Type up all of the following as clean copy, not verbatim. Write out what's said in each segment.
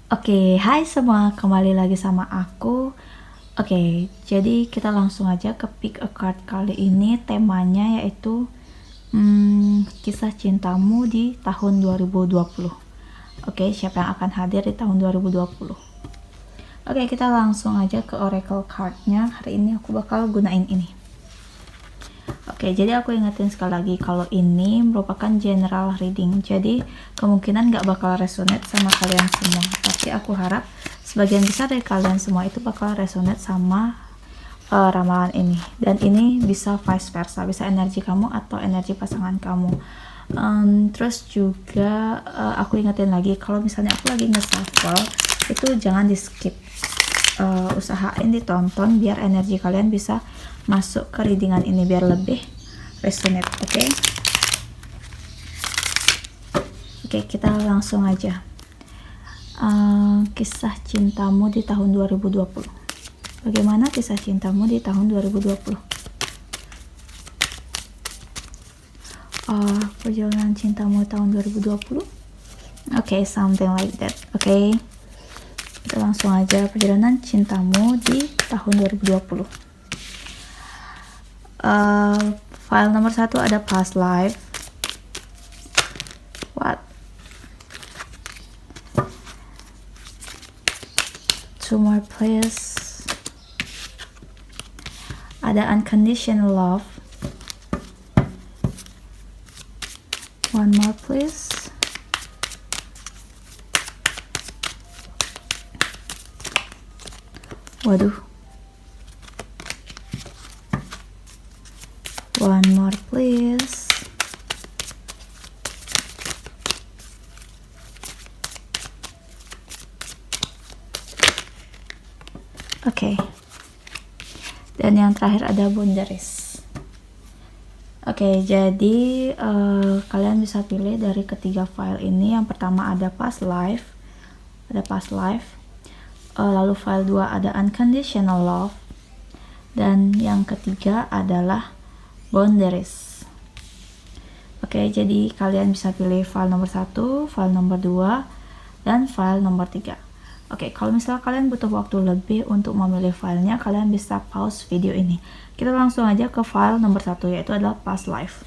Oke, hai semua, kembali lagi sama aku. Oke, jadi kita langsung aja ke pick a card kali ini. Temanya yaitu kisah cintamu di tahun 2020. Oke, siapa yang akan hadir di tahun 2020? Oke, kita langsung aja ke oracle cardnya. Hari ini aku bakal gunain ini. Oke, jadi aku ingetin sekali lagi kalau ini merupakan general reading. Jadi kemungkinan nggak bakal resonate sama kalian semua. Tapi aku harap sebagian besar dari kalian semua itu bakal resonate sama ramalan ini. Dan ini bisa vice versa, bisa energi kamu atau energi pasangan kamu. Terus juga aku ingetin lagi kalau misalnya aku lagi nge-shuffle itu jangan di skip. Usahain ditonton biar energi kalian bisa masuk ke readingan ini biar lebih resonate. Oke, kita langsung aja. Kisah cintamu di tahun 2020. Bagaimana kisah cintamu di tahun 2020? Perjalanan cintamu tahun 2020? Oke, something like that. Oke. Kita langsung aja perjalanan cintamu di tahun 2020. File nomor 1 ada past life. What? 2 more please. Ada unconditional love. 1 more please. Waduh. 1 more please. Oke. Dan yang terakhir ada boundaries. Oke, jadi kalian bisa pilih dari ketiga file ini. Yang pertama ada past life. Lalu file 2 ada unconditional love. Dan yang ketiga adalah boundaries. Oke, jadi kalian bisa pilih file nomor 1, file nomor 2, dan file nomor 3. Oke, kalau misalnya kalian butuh waktu lebih untuk memilih filenya, kalian bisa pause video ini. Kita langsung aja ke file nomor 1, yaitu adalah past life.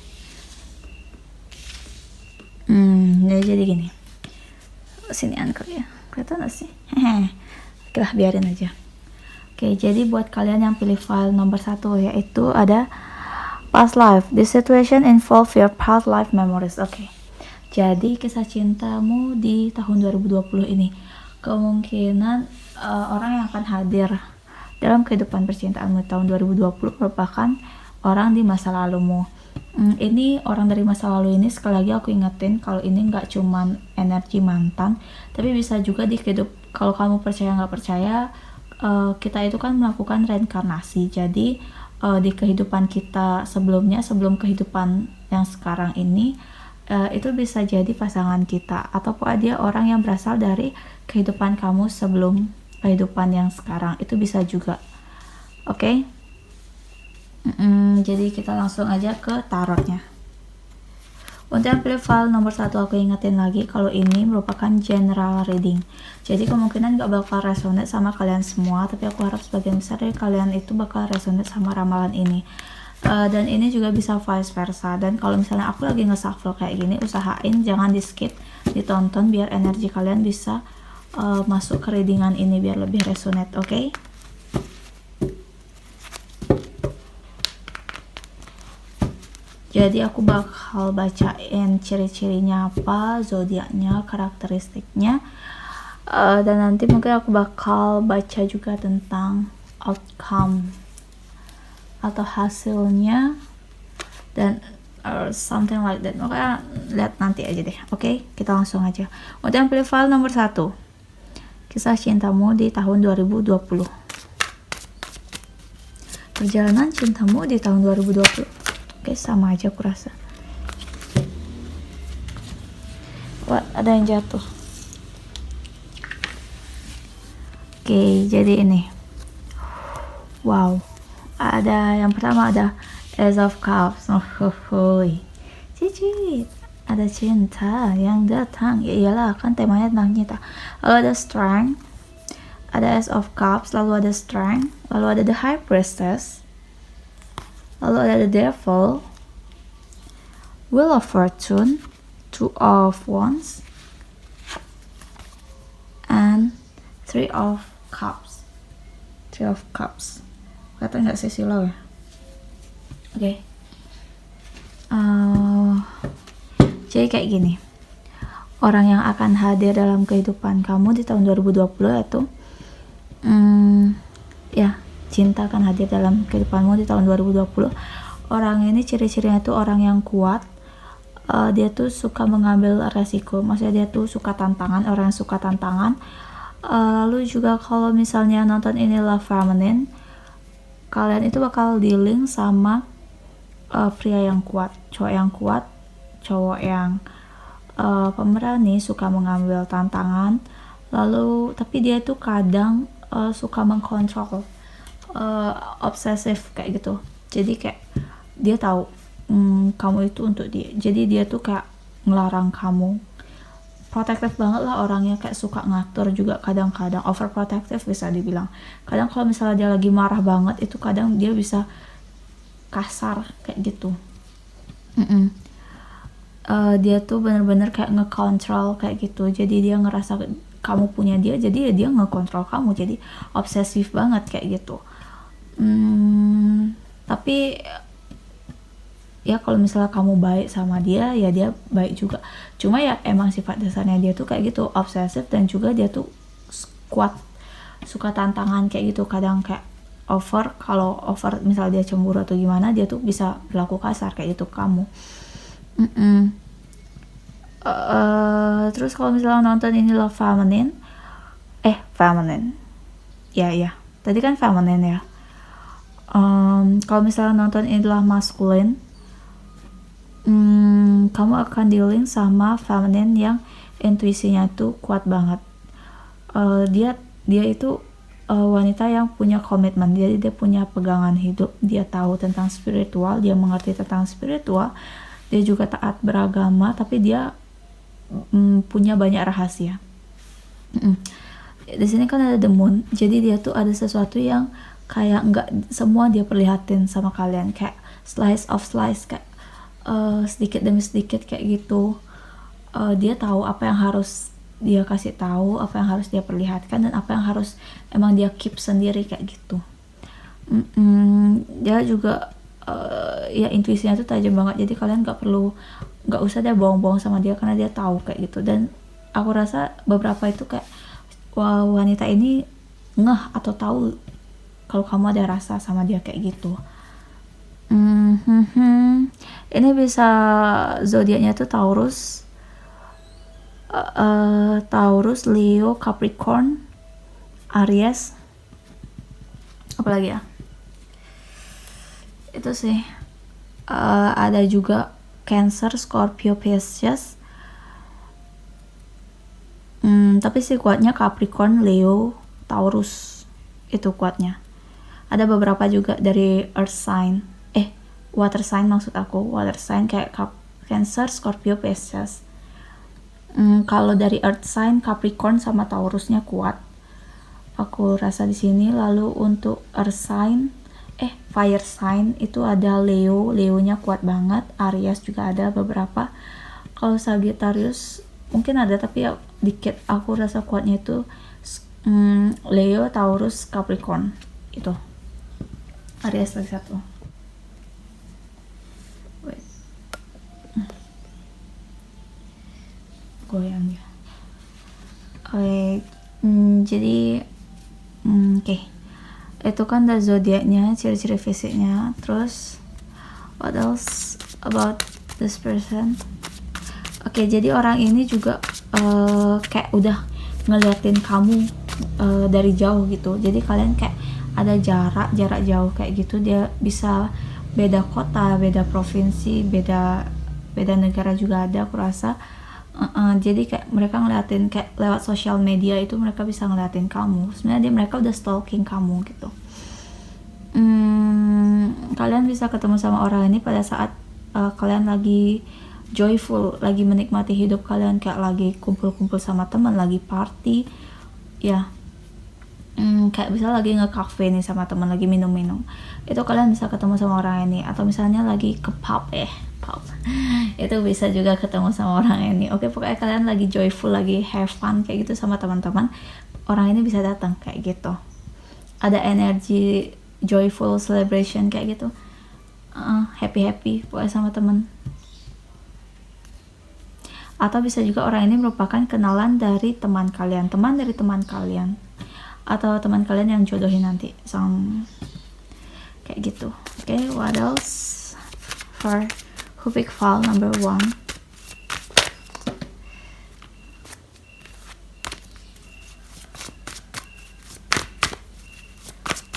Jadi gini. Sinian kali ya. Kelihatan gak sih? Oke lah, biarin aja. Oke, jadi buat kalian yang pilih file nomor 1, yaitu ada past life. This situation involve your past life memories. Oke. Jadi kisah cintamu di tahun 2020 ini kemungkinan orang yang akan hadir dalam kehidupan percintaanmu tahun 2020 merupakan orang di masa lalumu. Ini orang dari masa lalu ini, sekali lagi aku ingetin kalau ini nggak cuman energi mantan, tapi bisa juga di kalau kamu percaya nggak percaya, kita itu kan melakukan reinkarnasi. Jadi di kehidupan kita sebelumnya, sebelum kehidupan yang sekarang ini, itu bisa jadi pasangan kita ataupun dia orang yang berasal dari kehidupan kamu sebelum kehidupan yang sekarang, itu bisa juga. Oke. Jadi kita langsung aja ke tarotnya. Untuk yang pilih file nomor 1, aku ingetin lagi kalau ini merupakan general reading. Jadi kemungkinan gak bakal resonate sama kalian semua, tapi aku harap sebagian besar dari kalian itu bakal resonate sama ramalan ini. Dan ini juga bisa vice versa. Dan kalau misalnya aku lagi nge-shuffle kayak gini, usahain jangan di skip, ditonton biar energi kalian bisa masuk ke readingan ini biar lebih resonate. Oke? Jadi aku bakal bacain ciri-cirinya apa, zodiaknya, karakteristiknya, dan nanti mungkin aku bakal baca juga tentang outcome atau hasilnya dan something like that. Makanya lihat nanti aja deh. Oke, kita langsung aja. Untuk yang pilih file nomor 1, kisah cintamu di tahun 2020. Perjalanan cintamu di tahun 2020. Oke, sama aja aku rasa. Wah, ada yang jatuh. Oke, jadi ini. Wow. Ada yang pertama ada Ace of Cups. Cicit. ada cinta yang datang, ya iyalah kan temanya tentang cinta. Lalu ada strength, ada Ace of Cups, lalu ada strength, lalu ada the High Priestess, lalu ada the Devil, Wheel of Fortune, Two of Wands, and Three of Cups. Three of Cups. Kata nggak sih silau ya? Oke. Jadi kayak gini. Orang yang akan hadir dalam kehidupan kamu di tahun 2020 itu ya, cinta akan hadir dalam kehidupanmu di tahun 2020. Orang ini ciri-cirinya tuh orang yang kuat. Dia tuh suka mengambil resiko, maksudnya dia tuh suka tantangan, orang yang suka tantangan. Lalu juga kalau misalnya nonton ini Love Feminine, kalian itu bakal dealing sama pria yang kuat, cowok yang pemberani, suka mengambil tantangan. Lalu tapi dia itu kadang suka mengkontrol, obsesif kayak gitu. Jadi kayak dia tahu kamu itu untuk dia, jadi dia tuh kayak ngelarang kamu. Protektif banget lah orangnya, kayak suka ngatur juga, kadang-kadang overprotective bisa dibilang. Kadang kalau misalnya dia lagi marah banget itu kadang dia bisa kasar kayak gitu. Dia tuh bener-bener kayak ngekontrol kayak gitu, jadi dia ngerasa kamu punya dia, jadi dia ngekontrol kamu, jadi obsesif banget kayak gitu. Tapi ya kalau misalnya kamu baik sama dia, ya dia baik juga. Cuma ya emang sifat dasarnya dia tuh kayak gitu, obsesif, dan juga dia tuh kuat, suka tantangan kayak gitu. Kadang kayak kalau over misalnya dia cemburu atau gimana, dia tuh bisa berlaku kasar kayak gitu ke kamu. Terus kalau misalnya nonton ini Love Feminine, Feminine, ya tadi kan Feminine ya. Kalau misalnya nonton ini adalah Masculine, kamu akan dealing sama feminine yang intuisinya tuh kuat banget. Dia itu wanita yang punya komitmen, jadi dia punya pegangan hidup, dia tahu tentang spiritual, dia mengerti tentang spiritual, dia juga taat beragama, tapi dia punya banyak rahasia. Di sini kan ada the moon, jadi dia tuh ada sesuatu yang kayak nggak semua dia perlihatin sama kalian, kayak slice of slice, kayak sedikit demi sedikit kayak gitu. Dia tahu apa yang harus dia kasih tahu, apa yang harus dia perlihatkan, dan apa yang harus emang dia keep sendiri kayak gitu. Dia juga ya intuisinya tuh tajam banget, jadi kalian nggak usah dia bohong-bohong sama dia, karena dia tahu kayak gitu. Dan aku rasa beberapa itu kayak wanita ini ngeh atau tahu kalau kamu ada rasa sama dia kayak gitu. Ini bisa zodiaknya tuh Taurus, Leo, Capricorn, Aries, apalagi ya? Itu sih. Ada juga Cancer, Scorpio, Pisces. Tapi sih kuatnya Capricorn, Leo, Taurus, itu kuatnya. Ada beberapa juga dari Earth sign, water sign maksud aku, water sign kayak Cancer, Scorpio, Pisces. Kalau dari Earth sign, Capricorn sama Taurusnya kuat, aku rasa di sini. Lalu untuk Earth sign, fire sign itu ada Leonya kuat banget, Aries juga ada beberapa. Kalau Sagittarius mungkin ada tapi ya dikit, aku rasa kuatnya itu Leo, Taurus, Capricorn, itu Aries lagi satu. Goyang ya. Jadi itu kan dari zodiaknya, ciri-ciri fisiknya. Terus what else about this person? Jadi orang ini juga kayak udah ngeliatin kamu dari jauh gitu, jadi kalian kayak ada jarak jauh kayak gitu. Dia bisa beda kota, beda provinsi, beda negara juga ada, aku rasa. Jadi kayak mereka ngeliatin, kayak lewat sosial media itu mereka bisa ngeliatin kamu. Sebenarnya mereka udah stalking kamu gitu. Kalian bisa ketemu sama orang ini pada saat kalian lagi joyful, lagi menikmati hidup kalian, kayak lagi kumpul-kumpul sama teman, lagi party ya. Kayak bisa lagi nge-cafe nih sama teman, lagi minum-minum, itu kalian bisa ketemu sama orang ini. Atau misalnya lagi ke pub itu bisa juga ketemu sama orang ini. Oke, pokoknya kalian lagi joyful, lagi have fun kayak gitu sama teman-teman, orang ini bisa datang kayak gitu. Ada energi joyful celebration kayak gitu, happy pokoknya sama teman. Atau bisa juga orang ini merupakan kenalan dari teman kalian, teman dari teman kalian, atau teman kalian yang jodohin nanti, kayak gitu. Oke, what else for who pick file number 1?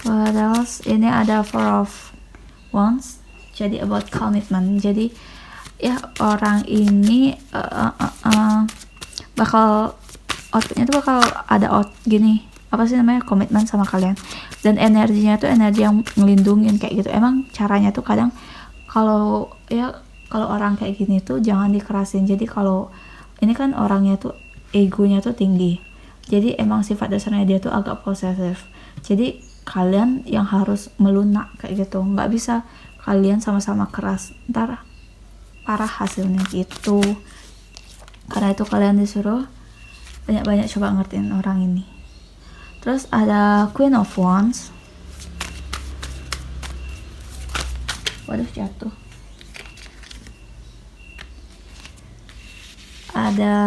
What else? Ini ada Four of Wands, jadi about commitment. Jadi ya orang ini bakal outputnya tuh bakal ada gini, apa sih namanya, komitmen sama kalian, dan energinya tuh energi yang ngelindungin kayak gitu. Emang caranya tuh kadang kalau orang kayak gini tuh jangan dikerasin. Jadi kalau ini kan orangnya tuh egonya tuh tinggi, jadi emang sifat dasarnya dia tuh agak posesif. Jadi kalian yang harus melunak kayak gitu, nggak bisa kalian sama-sama keras, ntar parah hasilnya gitu. Karena itu kalian disuruh banyak-banyak coba ngertiin orang ini. Terus ada Queen of Wands. Waduh, jatuh. Ada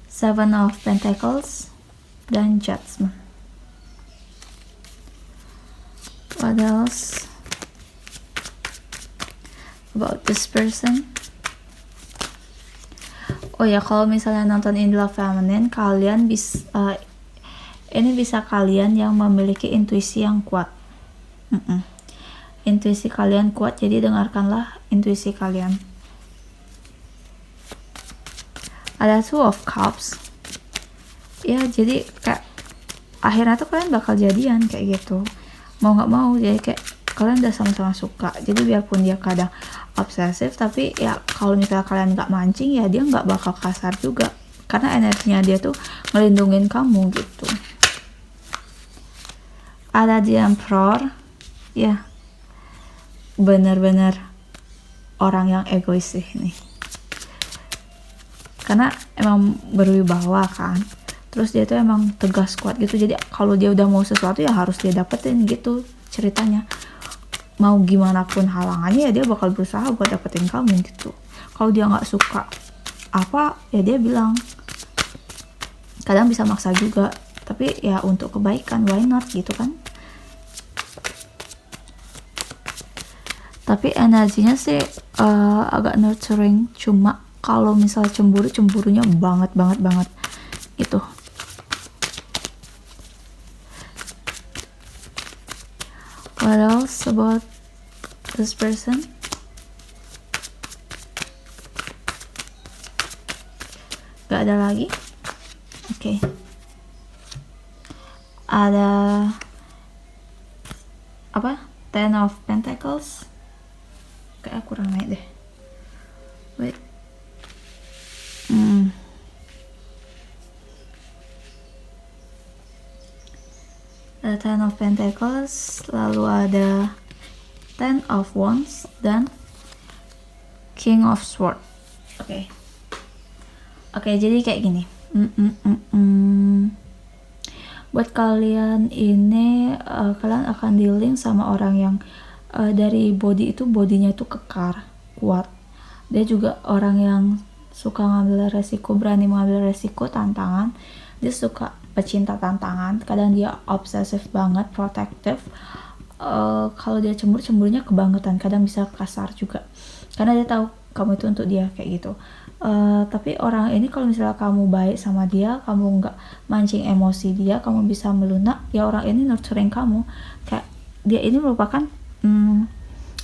Seven of Pentacles dan Judgment. What else about this person? Oh ya, kalau misalnya nonton In Love Feminine, kalian bisa ini bisa kalian yang memiliki intuisi yang kuat. Intuisi kalian kuat, jadi dengarkanlah intuisi kalian. Ada Two of Cups. Ya, jadi kayak akhirnya tuh kalian bakal jadian kayak gitu. Mau nggak mau, jadi kayak kalian udah sama-sama suka. Jadi biarpun dia kadang obsesif, tapi ya kalau misalnya kalian nggak mancing, ya dia nggak bakal kasar juga, karena energinya dia tuh ngelindungin kamu gitu. Ada The Emperor, ya bener-bener orang yang egois sih nih, karena emang berwibawa kan. Terus dia tuh emang tegas, kuat gitu. Jadi kalau dia udah mau sesuatu ya harus dia dapetin gitu ceritanya. Mau gimana pun halangannya ya dia bakal berusaha buat dapetin kamu gitu. Kalau dia nggak suka apa ya dia bilang. Kadang bisa maksa juga, tapi ya untuk kebaikan, why not gitu kan. Tapi energinya sih agak nurturing. Cuma kalau misalnya cemburunya banget gitu. What else about this person? Gak ada lagi? Oke. Ada apa? Ten of Pentacles. Kayak kurang naik deh. Wait. Ada Ten of Pentacles, lalu ada Ten of Wands dan King of Swords. Oke, jadi kayak gini. Buat kalian ini, kalian akan dealing sama orang yang dari body itu, bodinya itu kekar, kuat. Dia juga orang yang suka ngambil resiko, berani mengambil resiko, tantangan. Dia suka pecinta tantangan. Kadang dia obsesif banget, protective. Kalau dia cemburunya kebangetan. Kadang bisa kasar juga, karena dia tahu kamu itu untuk dia kayak gitu. Tapi orang ini kalau misalnya kamu baik sama dia, kamu nggak mancing emosi dia, kamu bisa melunak, ya orang ini nurturing kamu. Kayak dia ini merupakan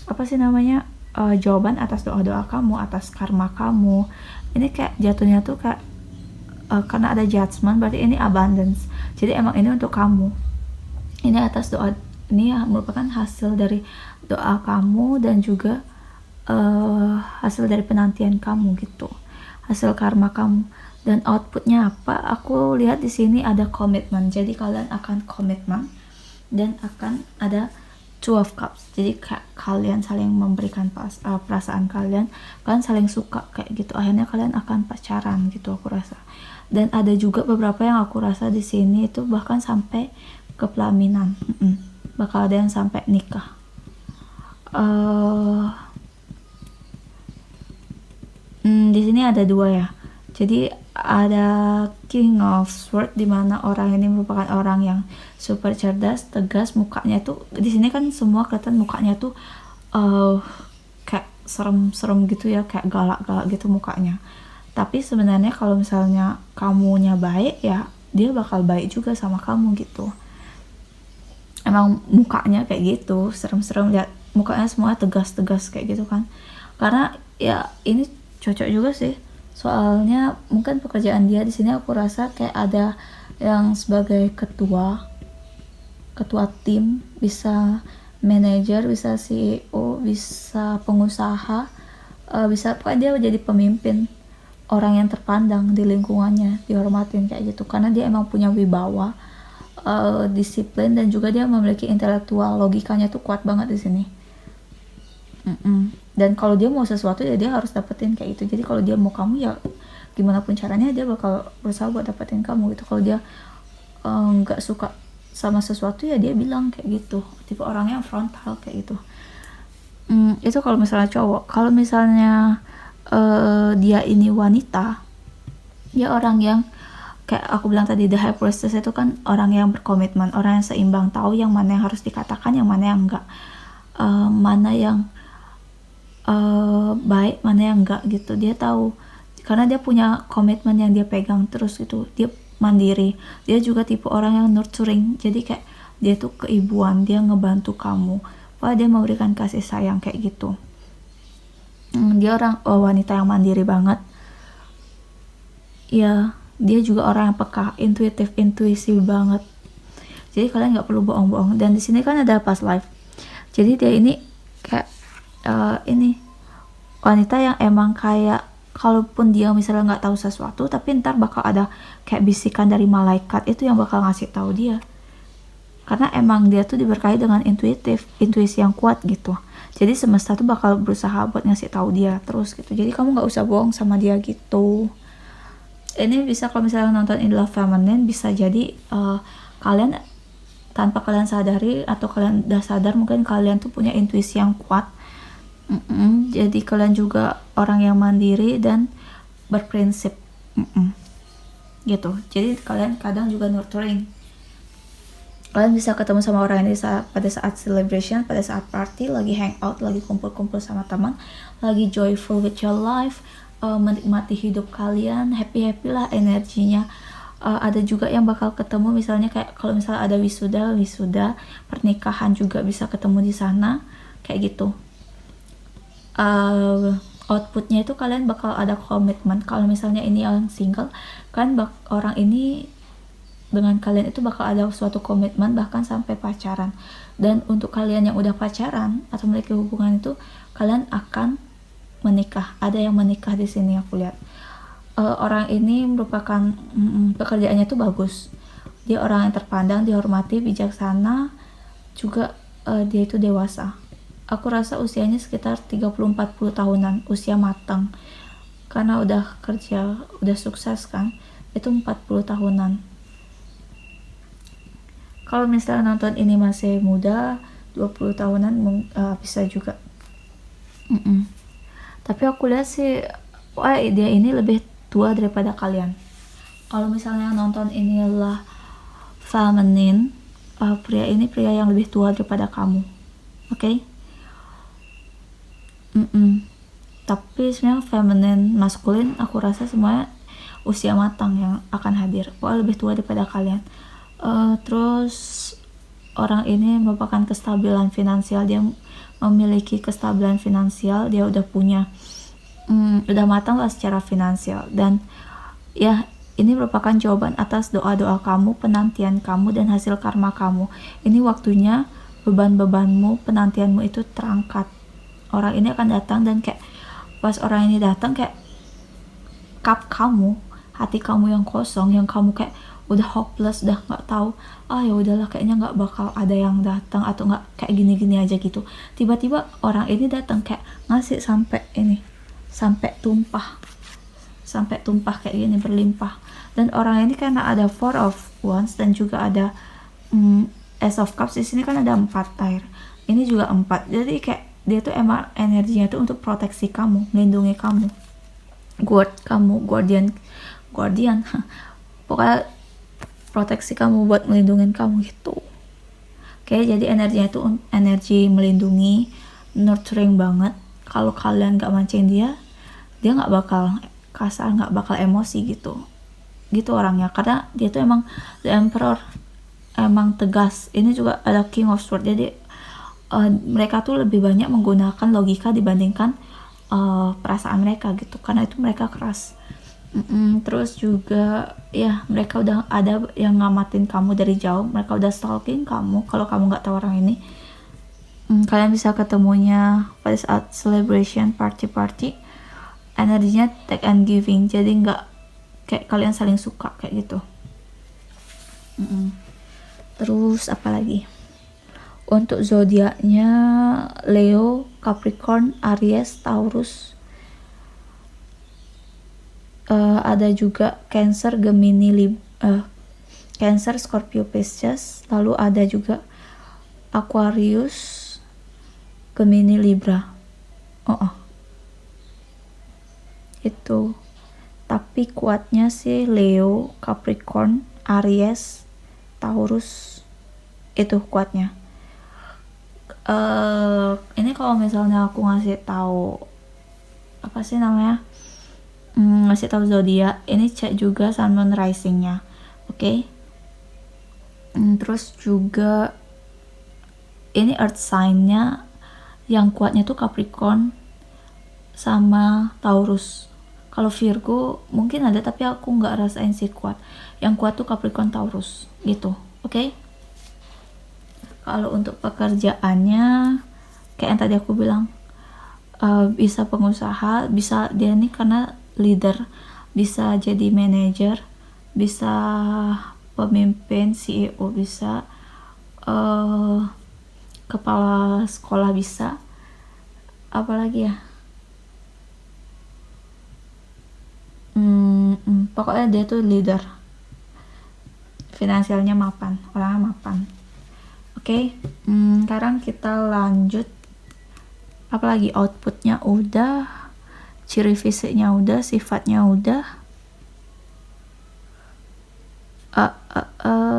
apa sih namanya, jawaban atas doa-doa kamu, atas karma kamu. Ini kayak jatuhnya tuh kayak karena ada judgment, berarti ini abundance. Jadi emang ini untuk kamu. Ini atas doa, ini ya merupakan hasil dari doa kamu, dan juga hasil dari penantian kamu gitu, hasil karma kamu. Dan outputnya apa? Aku lihat di sini ada komitmen. Jadi kalian akan komitmen dan akan ada Two of Cups. Jadi kalian saling memberikan perasaan kalian saling suka kayak gitu. Akhirnya kalian akan pacaran gitu aku rasa. Dan ada juga beberapa yang aku rasa di sini itu bahkan sampai ke pelaminan. Bakal ada yang sampai nikah. Di sini ada dua ya. Jadi ada King of Swords, di mana orang ini merupakan orang yang super cerdas, tegas, mukanya tuh di sini kan semua kelihatan mukanya tuh kayak serem-serem gitu ya, kayak galak-galak gitu mukanya. Tapi sebenarnya kalau misalnya kamunya baik ya, dia bakal baik juga sama kamu gitu. Emang mukanya kayak gitu, serem-serem, lihat mukanya semua tegas-tegas kayak gitu kan. Karena ya ini cocok juga sih. Soalnya mungkin pekerjaan dia di sini aku rasa kayak ada yang sebagai ketua tim, bisa manajer, bisa CEO, bisa pengusaha, bisa pokoknya dia jadi pemimpin, orang yang terpandang di lingkungannya, dihormatin kayak gitu. Karena dia emang punya wibawa, disiplin, dan juga dia memiliki intelektual, logikanya tuh kuat banget di sini. Dan kalau dia mau sesuatu ya dia harus dapetin kayak gitu. Jadi kalau dia mau kamu ya gimana pun caranya dia bakal berusaha buat dapetin kamu gitu. Kalau dia nggak suka sama sesuatu ya dia bilang kayak gitu. Tipe orangnya frontal kayak gitu. Itu kalau misalnya cowok. Kalau misalnya dia ini wanita, dia orang yang kayak aku bilang tadi, the high priestess itu kan orang yang berkomitmen, orang yang seimbang, tahu yang mana yang harus dikatakan, yang mana yang enggak, mana yang baik, mana yang enggak gitu. Dia tahu karena dia punya komitmen yang dia pegang terus gitu. Dia mandiri, dia juga tipe orang yang nurturing, jadi kayak dia tuh keibuan, dia ngebantu kamu, dia memberikan kasih sayang kayak gitu. Dia orang wanita yang mandiri banget ya. Dia juga orang yang peka, intuisi banget. Jadi kalian nggak perlu bohong-bohong. Dan di sini kan ada past life. Jadi dia ini kayak ini wanita yang emang kayak kalaupun dia misalnya nggak tahu sesuatu, tapi ntar bakal ada kayak bisikan dari malaikat itu yang bakal ngasih tahu dia. Karena emang dia tuh diberkahi dengan intuisi yang kuat gitu. Jadi semesta tuh bakal berusaha buat ngasih tahu dia terus gitu. Jadi kamu nggak usah bohong sama dia gitu. Ini bisa kalau misalnya nonton In Love Feminine, bisa jadi kalian tanpa kalian sadari atau kalian udah sadar, mungkin kalian tuh punya intuisi yang kuat. Jadi kalian juga orang yang mandiri dan berprinsip gitu. Jadi kalian kadang juga nurturing. Kalian bisa ketemu sama orang ini pada saat celebration, pada saat party, lagi hangout, lagi kumpul-kumpul sama teman, lagi joyful with your life, menikmati hidup kalian, happy lah energinya. Ada juga yang bakal ketemu misalnya kayak kalau misalnya ada wisuda pernikahan juga bisa ketemu di sana kayak gitu. Outputnya itu kalian bakal ada komitmen. Kalau misalnya ini yang single, kan orang ini dengan kalian itu bakal ada suatu komitmen bahkan sampai pacaran. Dan untuk kalian yang udah pacaran atau memiliki hubungan itu, kalian akan menikah. Ada yang menikah di sini aku lihat. Orang ini merupakan pekerjaannya tuh bagus. Dia orang yang terpandang, dihormati, bijaksana, juga dia itu dewasa. Aku rasa usianya sekitar 30-40 tahunan, usia matang. Karena udah kerja, udah sukses kan, itu 40 tahunan. Kalau misalnya nonton ini masih muda, 20 tahunan bisa juga. Tapi aku lihat sih, dia ini lebih tua daripada kalian. Kalau misalnya nonton inilah feminine, pria ini pria yang lebih tua daripada kamu. Oke? Tapi sebenarnya feminine, maskulin, aku rasa semuanya usia matang yang akan hadir. Lebih tua daripada kalian. Terus orang ini merupakan kestabilan finansial. Dia memiliki kestabilan finansial, dia udah punya udah matang lah secara finansial. Dan ya ini merupakan jawaban atas doa-doa kamu, penantian kamu, dan hasil karma kamu. Ini waktunya beban-bebanmu, penantianmu itu terangkat. orang ini akan datang, dan kayak pas orang ini datang kayak cup kamu, hati kamu yang kosong, yang kamu kayak udah hopeless, udah nggak tahu, ya udahlah kayaknya nggak bakal ada yang datang atau nggak kayak gini-gini aja gitu. Tiba-tiba orang ini datang kayak ngasih sampai tumpah kayak gini, berlimpah. Dan orang ini karena ada Four of Wands dan juga ada Ace of Cups, di sini kan ada 4 air, ini juga 4, jadi kayak dia tuh emang energinya tuh untuk proteksi kamu, melindungi kamu, guardian pokoknya proteksi kamu, buat melindungi kamu gitu. Oke, jadi energinya itu energi melindungi, nurturing banget. Kalau kalian gak mancing dia nggak bakal kasar, nggak bakal emosi gitu orangnya, karena dia tuh emang the emperor, emang tegas. Ini juga ada King of Swords, jadi mereka tuh lebih banyak menggunakan logika dibandingkan perasaan mereka gitu, karena itu mereka keras. Terus juga ya mereka udah ada yang ngamatin kamu dari jauh, mereka udah stalking kamu. Kalau kamu nggak tahu orang ini, kalian bisa ketemunya pada saat celebration, party, energinya take and giving, jadi nggak kayak kalian saling suka kayak gitu. Terus apa lagi? Untuk zodiaknya Leo, Capricorn, Aries, Taurus, ada juga Cancer, Gemini, Cancer, Scorpio, Pisces, lalu ada juga Aquarius, Gemini, Libra. Itu. Tapi kuatnya sih Leo, Capricorn, Aries, Taurus, itu kuatnya. Ini kalau misalnya aku ngasih tahu apa sih namanya, ngasih tahu zodiak, ini cek juga Sun, Moon, Rising-nya, oke? Terus juga ini Earth sign-nya yang kuatnya tuh Capricorn sama Taurus. Kalau Virgo mungkin ada, tapi aku nggak rasain sih kuat. Yang kuat tuh Capricorn, Taurus gitu, oke? Kalau untuk pekerjaannya kayak yang tadi aku bilang, bisa pengusaha, bisa dia nih karena leader, bisa jadi manajer, bisa pemimpin, CEO, bisa kepala sekolah, bisa apalagi ya, pokoknya dia tuh leader, finansialnya mapan, orangnya mapan. Oke, sekarang kita lanjut. Apalagi outputnya udah, ciri fisiknya udah, sifatnya udah.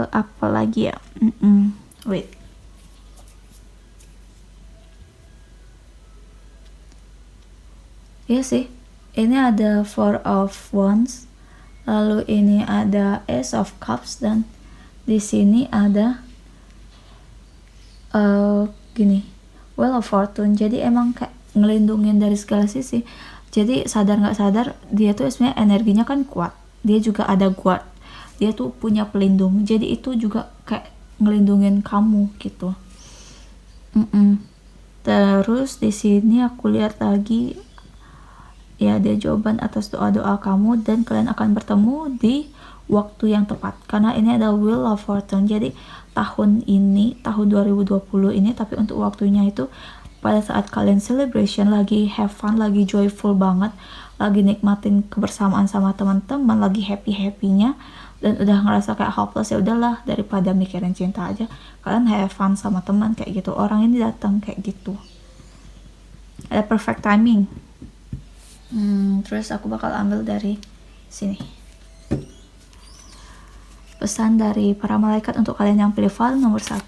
Apalagi ya? Wait. Iya sih. Ini ada Four of Wands, lalu ini ada Ace of Cups, dan di sini ada gini, Wheel of Fortune. Jadi emang kayak ngelindungin dari segala sisi. Jadi sadar nggak sadar dia tuh sebenarnya energinya kan kuat. Dia juga ada guard. Dia tuh punya pelindung. Jadi itu juga kayak ngelindungin kamu gitu. Terus di sini aku lihat lagi ya, dia jawaban atas doa-doa kamu, dan kalian akan bertemu di waktu yang tepat. Karena ini ada Wheel of Fortune. Jadi tahun 2020 ini, tapi untuk waktunya itu pada saat kalian celebration, lagi have fun, lagi joyful banget, lagi nikmatin kebersamaan sama teman-teman, lagi happy-happynya, dan udah ngerasa kayak hopeless, ya udahlah daripada mikirin cinta aja, kalian have fun sama teman kayak gitu. Orang ini datang kayak gitu, ada perfect timing. Terus aku bakal ambil dari sini pesan dari para malaikat untuk kalian yang pilih file nomor 1.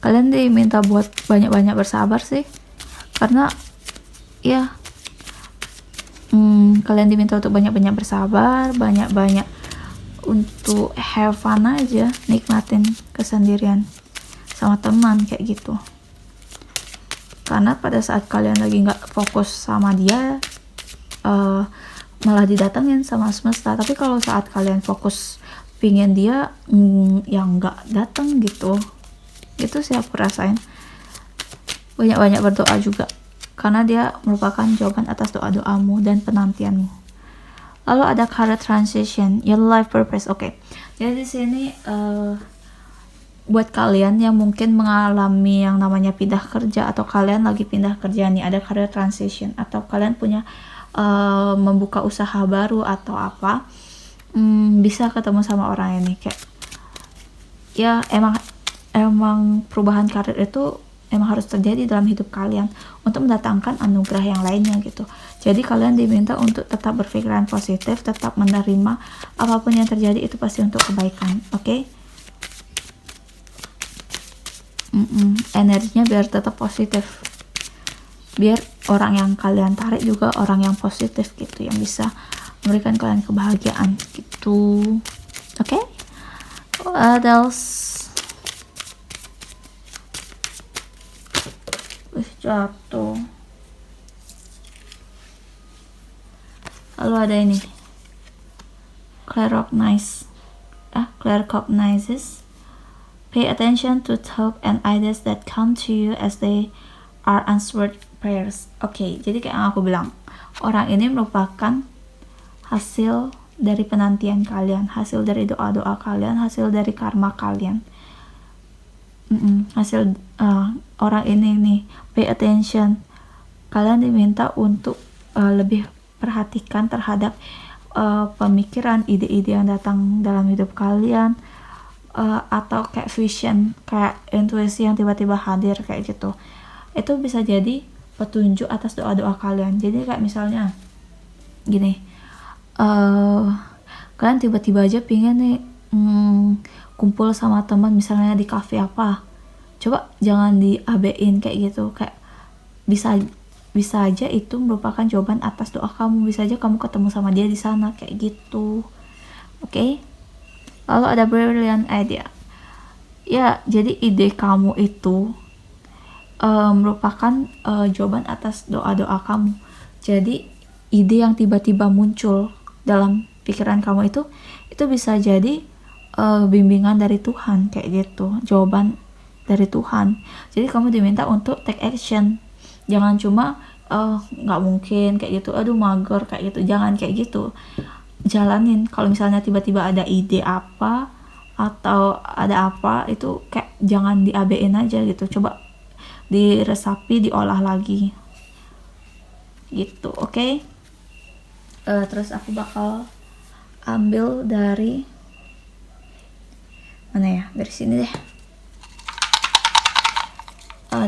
Kalian diminta buat banyak-banyak bersabar sih, karena ya kalian diminta untuk banyak-banyak bersabar, banyak-banyak untuk have fun aja, nikmatin kesendirian sama teman kayak gitu. Karena pada saat kalian lagi nggak fokus sama dia, malah didatengin sama semesta. Tapi kalau saat kalian fokus pingin dia, yang nggak dateng gitu. Itu sih aku rasain. Banyak-banyak berdoa juga, karena dia merupakan jawaban atas doa-doamu dan penantianmu. Lalu ada career transition, your life purpose. Oke. Jadi di sini buat kalian yang mungkin mengalami yang namanya pindah kerja, atau kalian lagi pindah kerja nih, ada career transition, atau kalian punya membuka usaha baru atau apa, bisa ketemu sama orang ini. Kayak ya emang perubahan karir itu emang harus terjadi dalam hidup kalian untuk mendatangkan anugerah yang lainnya gitu. Jadi kalian diminta untuk tetap berpikiran positif, tetap menerima apapun yang terjadi itu pasti untuk kebaikan. Oke? Energinya biar tetap positif, biar orang yang kalian tarik juga orang yang positif gitu, yang bisa memberikan kalian kebahagiaan gitu. Oke? What else? Jatuh. Lalu ada ini, claircognizes. Pay attention to thoughts and ideas that come to you as they are answered prayers. Oke, jadi kayak yang aku bilang, orang ini merupakan hasil dari penantian kalian, hasil dari doa-doa kalian, hasil dari karma kalian. Hasil orang ini nih, pay attention. Kalian diminta untuk lebih perhatikan terhadap pemikiran, ide-ide yang datang dalam hidup kalian, atau kayak vision, kayak intuisi yang tiba-tiba hadir kayak gitu. Itu bisa jadi petunjuk atas doa-doa kalian. Jadi kayak misalnya gini, kalian tiba-tiba aja pingin nih kumpul sama teman misalnya di cafe apa, coba jangan diabein kayak gitu. Kayak bisa aja itu merupakan jawaban atas doa kamu, bisa aja kamu ketemu sama dia di sana kayak gitu. Oke? Lalu ada brilliant idea. Ya, jadi ide kamu itu merupakan jawaban atas doa-doa kamu. Jadi ide yang tiba-tiba muncul dalam pikiran kamu itu bisa jadi bimbingan dari Tuhan kayak gitu, jawaban dari Tuhan. Jadi kamu diminta untuk take action. Jangan cuma nggak mungkin kayak gitu, aduh mager kayak gitu. Jangan kayak gitu. Jalanin. Kalau misalnya tiba-tiba ada ide apa atau ada apa, itu kayak jangan diabein aja gitu, coba diresapi, diolah lagi gitu. Oke? Terus aku bakal ambil dari mana ya, dari sini deh,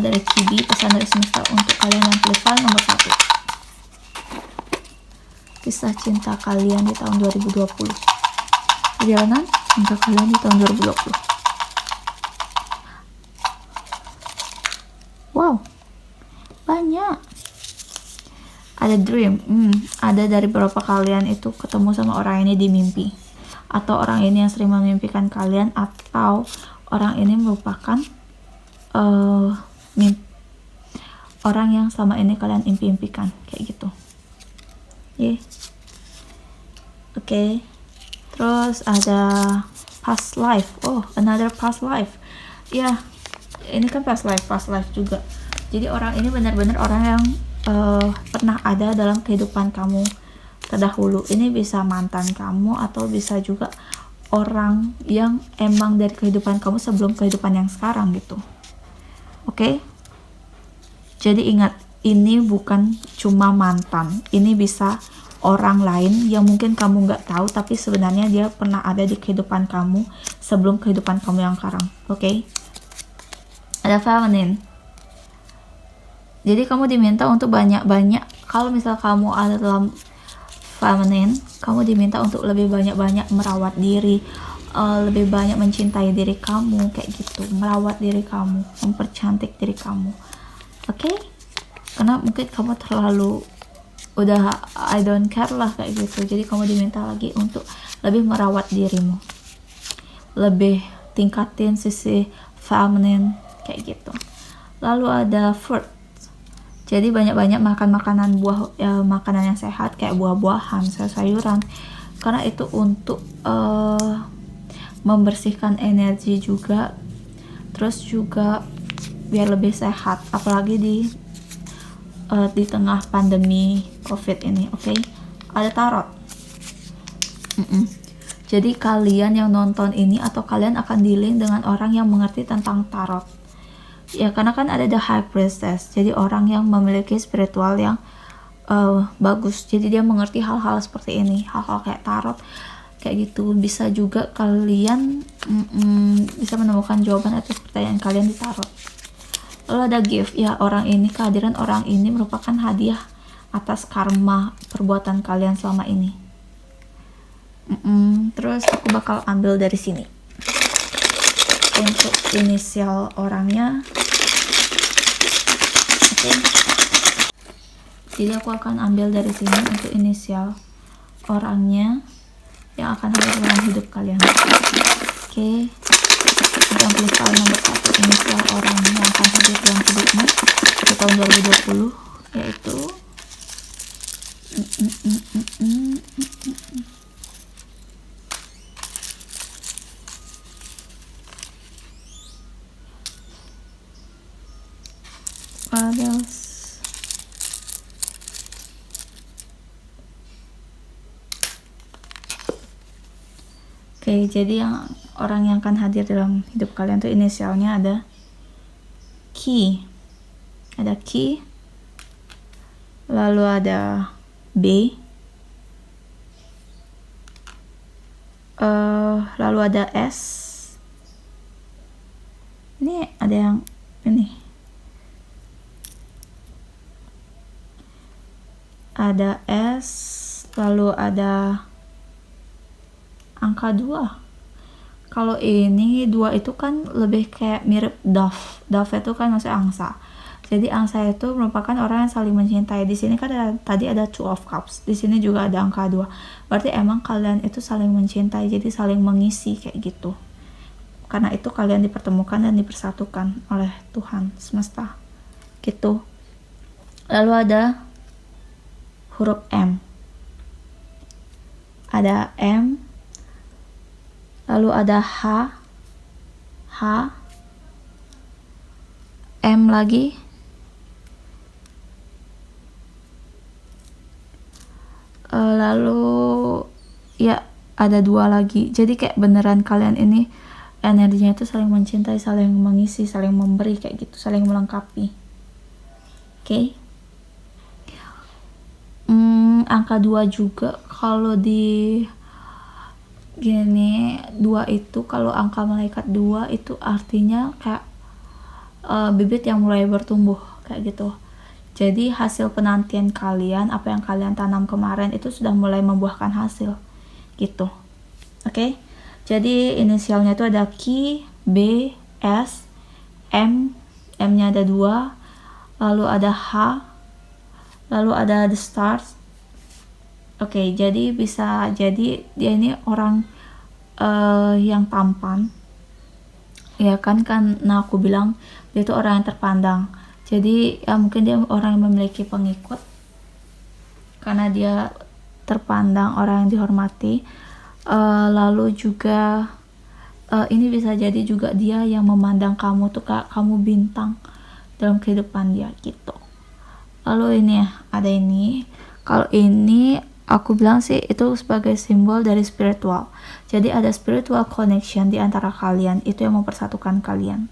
dari Kibi, pesan dari semesta untuk kalian yang pilih file nomor 1. Kisah cinta kalian di tahun 2020. Perjalanan cinta kalian di tahun 2020. Wow, banyak. Ada dream. Ada dari beberapa kalian itu ketemu sama orang ini di mimpi, atau orang ini yang sering memimpikan kalian, atau orang ini merupakan orang yang selama ini kalian impi-impikan kayak gitu. Oke. Terus ada past life. Oh, another past life. Ya, ini kan past life juga. Jadi orang ini benar-benar orang yang pernah ada dalam kehidupan kamu terdahulu. Ini bisa mantan kamu, atau bisa juga orang yang emang dari kehidupan kamu sebelum kehidupan yang sekarang gitu. Oke? Jadi ingat, ini bukan cuma mantan. Ini bisa orang lain yang mungkin kamu nggak tahu, tapi sebenarnya dia pernah ada di kehidupan kamu sebelum kehidupan kamu yang sekarang. Oke? Ada feminine. Jadi kamu diminta untuk banyak-banyak, kalau misal kamu ada dalam feminine, kamu diminta untuk lebih banyak-banyak merawat diri, lebih banyak mencintai diri kamu kayak gitu, merawat diri kamu, mempercantik diri kamu. Oke? Karena mungkin kamu terlalu udah I don't care lah kayak gitu. Jadi kamu diminta lagi untuk lebih merawat dirimu, lebih tingkatin sisi feminine kayak gitu. Lalu ada fourth. Jadi banyak-banyak makan makanan buah, makanan yang sehat kayak buah-buahan, sayur-sayuran, karena itu untuk membersihkan energi juga, terus juga biar lebih sehat, apalagi di tengah pandemi COVID ini. Oke. Ada tarot. Jadi kalian yang nonton ini atau kalian akan dealing dengan orang yang mengerti tentang tarot. Ya, karena kan ada the high priestess. Jadi orang yang memiliki spiritual yang bagus. Jadi dia mengerti hal-hal seperti ini, hal-hal kayak tarot, kayak gitu. Bisa juga kalian bisa menemukan jawaban atas pertanyaan kalian di tarot. Lalu ada gift. Ya, orang ini, kehadiran orang ini merupakan hadiah atas karma perbuatan kalian selama ini. Terus aku bakal ambil dari sini untuk inisial orangnya. Oke. Jadi aku akan ambil dari sini untuk inisial orangnya yang akan hadir dalam hidup kalian. Oke. Untuk amplify nomor 1, inisial orang yang akan hadir dalam hidupmu di tahun 2020, yaitu Oke, jadi orang yang akan hadir dalam hidup kalian tuh inisialnya ada Q, lalu ada B, lalu ada S. Ini ada yang ini. Ada S, lalu ada angka 2. Kalau ini 2 itu kan lebih kayak mirip dove. Dove itu kan masih angsa. Jadi angsa itu merupakan orang yang saling mencintai. Di sini kan tadi ada 2 of cups. Di sini juga ada angka 2. Berarti emang kalian itu saling mencintai, jadi saling mengisi kayak gitu. Karena itu kalian dipertemukan dan dipersatukan oleh Tuhan semesta. Gitu. Lalu ada huruf M. Ada M. Lalu ada H, M lagi, lalu ya ada 2 lagi. Jadi kayak beneran kalian ini energinya itu saling mencintai, saling mengisi, saling memberi kayak gitu, saling melengkapi. Oke. Angka 2 juga kalau di gini, 2 itu kalau angka malaikat 2 itu artinya kayak bibit yang mulai bertumbuh kayak gitu. Jadi hasil penantian kalian, apa yang kalian tanam kemarin itu sudah mulai membuahkan hasil gitu. Oke. Jadi inisialnya itu ada Q, B, S, M, M-nya ada 2, lalu ada H, lalu ada the stars. Oke, jadi bisa jadi dia ini orang yang tampan, ya kan, karena aku bilang dia itu orang yang terpandang. Jadi ya mungkin dia orang yang memiliki pengikut karena dia terpandang, orang yang dihormati. Lalu juga ini bisa jadi juga dia yang memandang kamu tuh kayak kamu bintang dalam kehidupan dia gitu. Lalu ini ya, ada ini. Kalau ini aku bilang sih itu sebagai simbol dari spiritual. Jadi ada spiritual connection di antara kalian, itu yang mempersatukan kalian.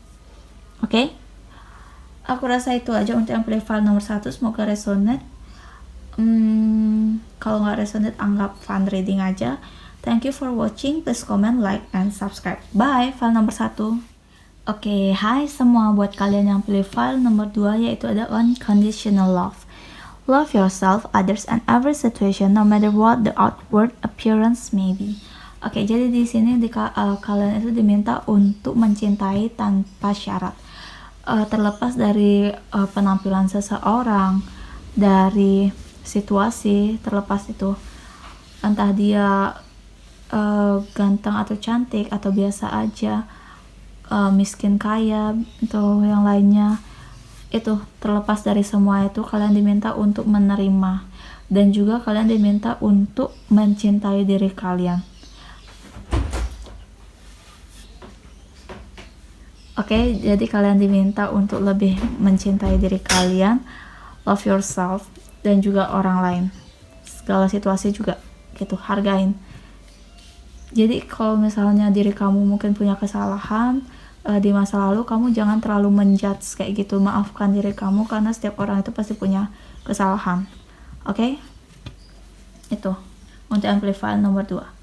Oke? Aku rasa itu aja untuk amplifier nomor 1, semoga resonate. Kalau nggak resonate anggap fun reading aja. Thank you for watching, please comment, like, and subscribe. Bye, file nomor 1. Oke, hai semua, buat kalian yang pilih file nomor 2 yaitu ada unconditional love. Love yourself, others, and every situation, no matter what the outward appearance may be. Oke, jadi di sini kalian itu diminta untuk mencintai tanpa syarat. Terlepas dari penampilan seseorang, dari situasi, terlepas itu entah dia ganteng atau cantik atau biasa aja, miskin kaya atau yang lainnya. Itu terlepas dari semua itu, kalian diminta untuk menerima dan juga kalian diminta untuk mencintai diri kalian. Oke, jadi kalian diminta untuk lebih mencintai diri kalian, love yourself, dan juga orang lain. Segala situasi juga gitu, hargain. Jadi kalau misalnya diri kamu mungkin punya kesalahan di masa lalu, kamu jangan terlalu menjudge kayak gitu. Maafkan diri kamu karena setiap orang itu pasti punya kesalahan. Oke? Itu untuk amplifier nomor 2.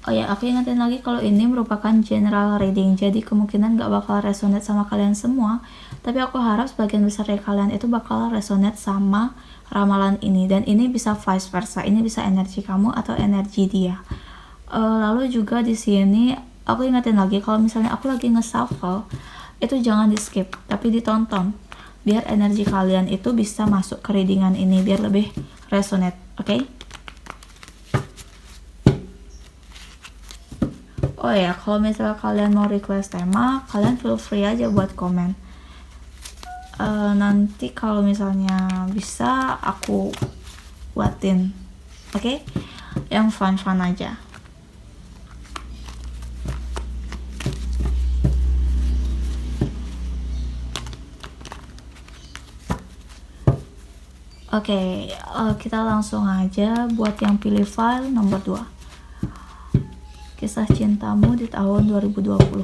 Oh ya, aku ingatin lagi kalau ini merupakan general reading, jadi kemungkinan gak bakal resonate sama kalian semua, tapi aku harap sebagian besar dari kalian itu bakal resonate sama ramalan ini, dan ini bisa vice versa, ini bisa energi kamu atau energi dia. Lalu juga di sini aku ingatin lagi kalau misalnya aku lagi nge-shuffle, itu jangan di skip, tapi ditonton, biar energi kalian itu bisa masuk ke readingan ini, biar lebih resonate, oke? Oh ya, kalau misalnya kalian mau request tema, kalian feel free aja buat komen. Nanti kalau misalnya bisa aku buatin, oke? Yang fun-fun aja. Oke, kita langsung aja buat yang pilih file nomor 2. Kisah cintamu di tahun 2020,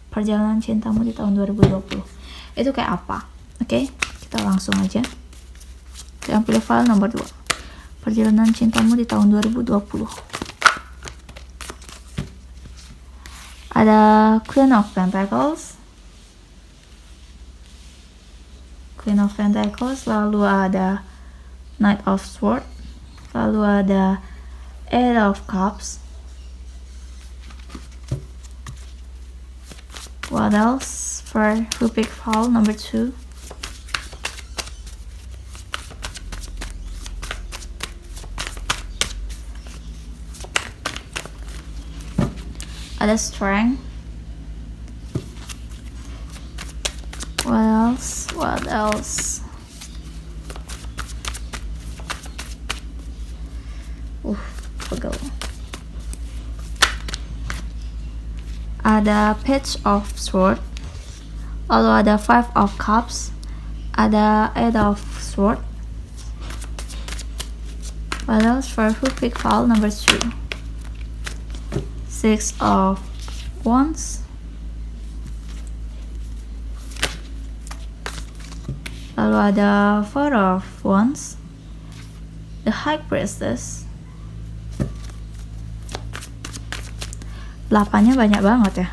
perjalanan cintamu di tahun 2020 itu kayak apa? Oke, kita langsung aja yang pilih file nomor 2, perjalanan cintamu di tahun 2020. Ada Queen of Pentacles, lalu ada Knight of Swords, lalu ada Eight of Cups. What else for who picked file number 2? Ada Strength. What else? Pegel. Ada Page of Swords, lalu ada Five of Cups, ada Eight of Swords. What else for who picked file number 3? Six of Wands, lalu ada Four of Wands, the High Priestess. 8-nya banyak banget ya.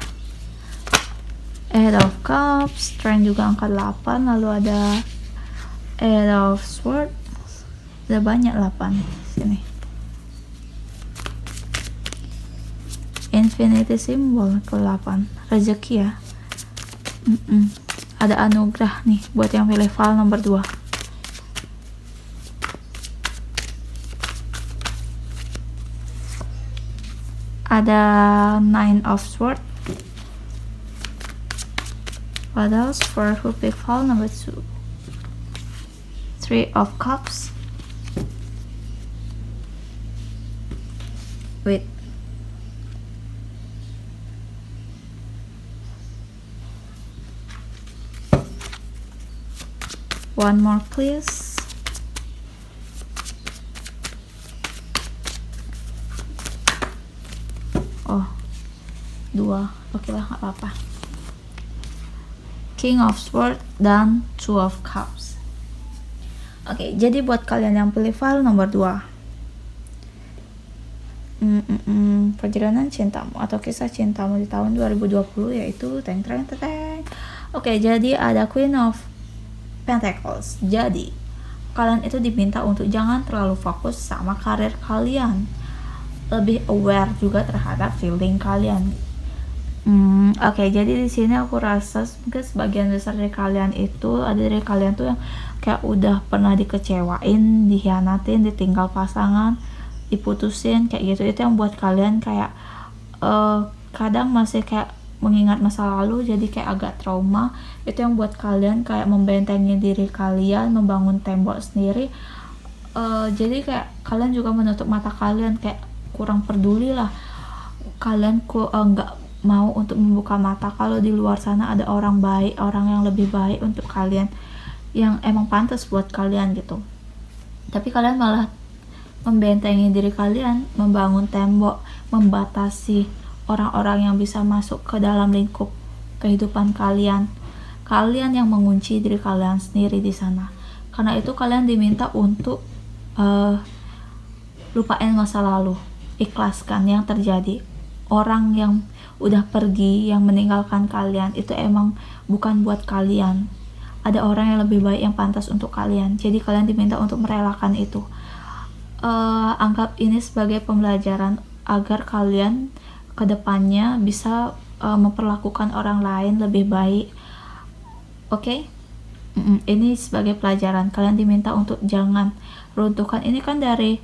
Eight of Cups, Strength juga angka 8, lalu ada Eight of Swords, ada banyak 8 sini. Infinity Symbol ke 8, rezeki ya. Ada anugerah nih buat yang pilih file nomor 2. Ada Nine of Swords. What else for who picked file number 2? Three of Cups. Wait. One more please. Oh, 2. Oke lah, gak apa-apa. King of Swords dan Two of Cups. Oke, jadi buat kalian yang pilih file nomor 2, perjalanan cintamu atau kisah cintamu di tahun 2020 yaitu teng. Oke, jadi ada Queen of Pentacles. Jadi kalian itu diminta untuk jangan terlalu fokus sama karir kalian, lebih aware juga terhadap feeling kalian. Oke, jadi di sini aku rasa mungkin sebagian besar dari kalian itu ada dari kalian tuh yang kayak udah pernah dikecewain, dikhianatin, ditinggal pasangan, diputusin kayak gitu. Itu yang buat kalian kayak kadang masih kayak mengingat masa lalu, jadi kayak agak trauma. Itu yang buat kalian kayak membentengi diri kalian, membangun tembok sendiri. Jadi kayak kalian juga menutup mata kalian, kayak kurang peduli lah. Kalian nggak mau untuk membuka mata kalau di luar sana ada orang baik, orang yang lebih baik untuk kalian, yang emang pantas buat kalian gitu. Tapi kalian malah membentengi diri kalian, membangun tembok, membatasi orang-orang yang bisa masuk ke dalam lingkup kehidupan kalian. Kalian yang mengunci diri kalian sendiri di sana. Karena itu kalian diminta untuk lupain masa lalu, ikhlaskan yang terjadi. Orang yang udah pergi, yang meninggalkan kalian, itu emang bukan buat kalian. Ada orang yang lebih baik yang pantas untuk kalian. Jadi kalian diminta untuk merelakan itu. Anggap ini sebagai pembelajaran agar kalian kedepannya bisa memperlakukan orang lain lebih baik. Oke? Ini sebagai pelajaran. Kalian diminta untuk jangan runtuhkan. Ini kan dari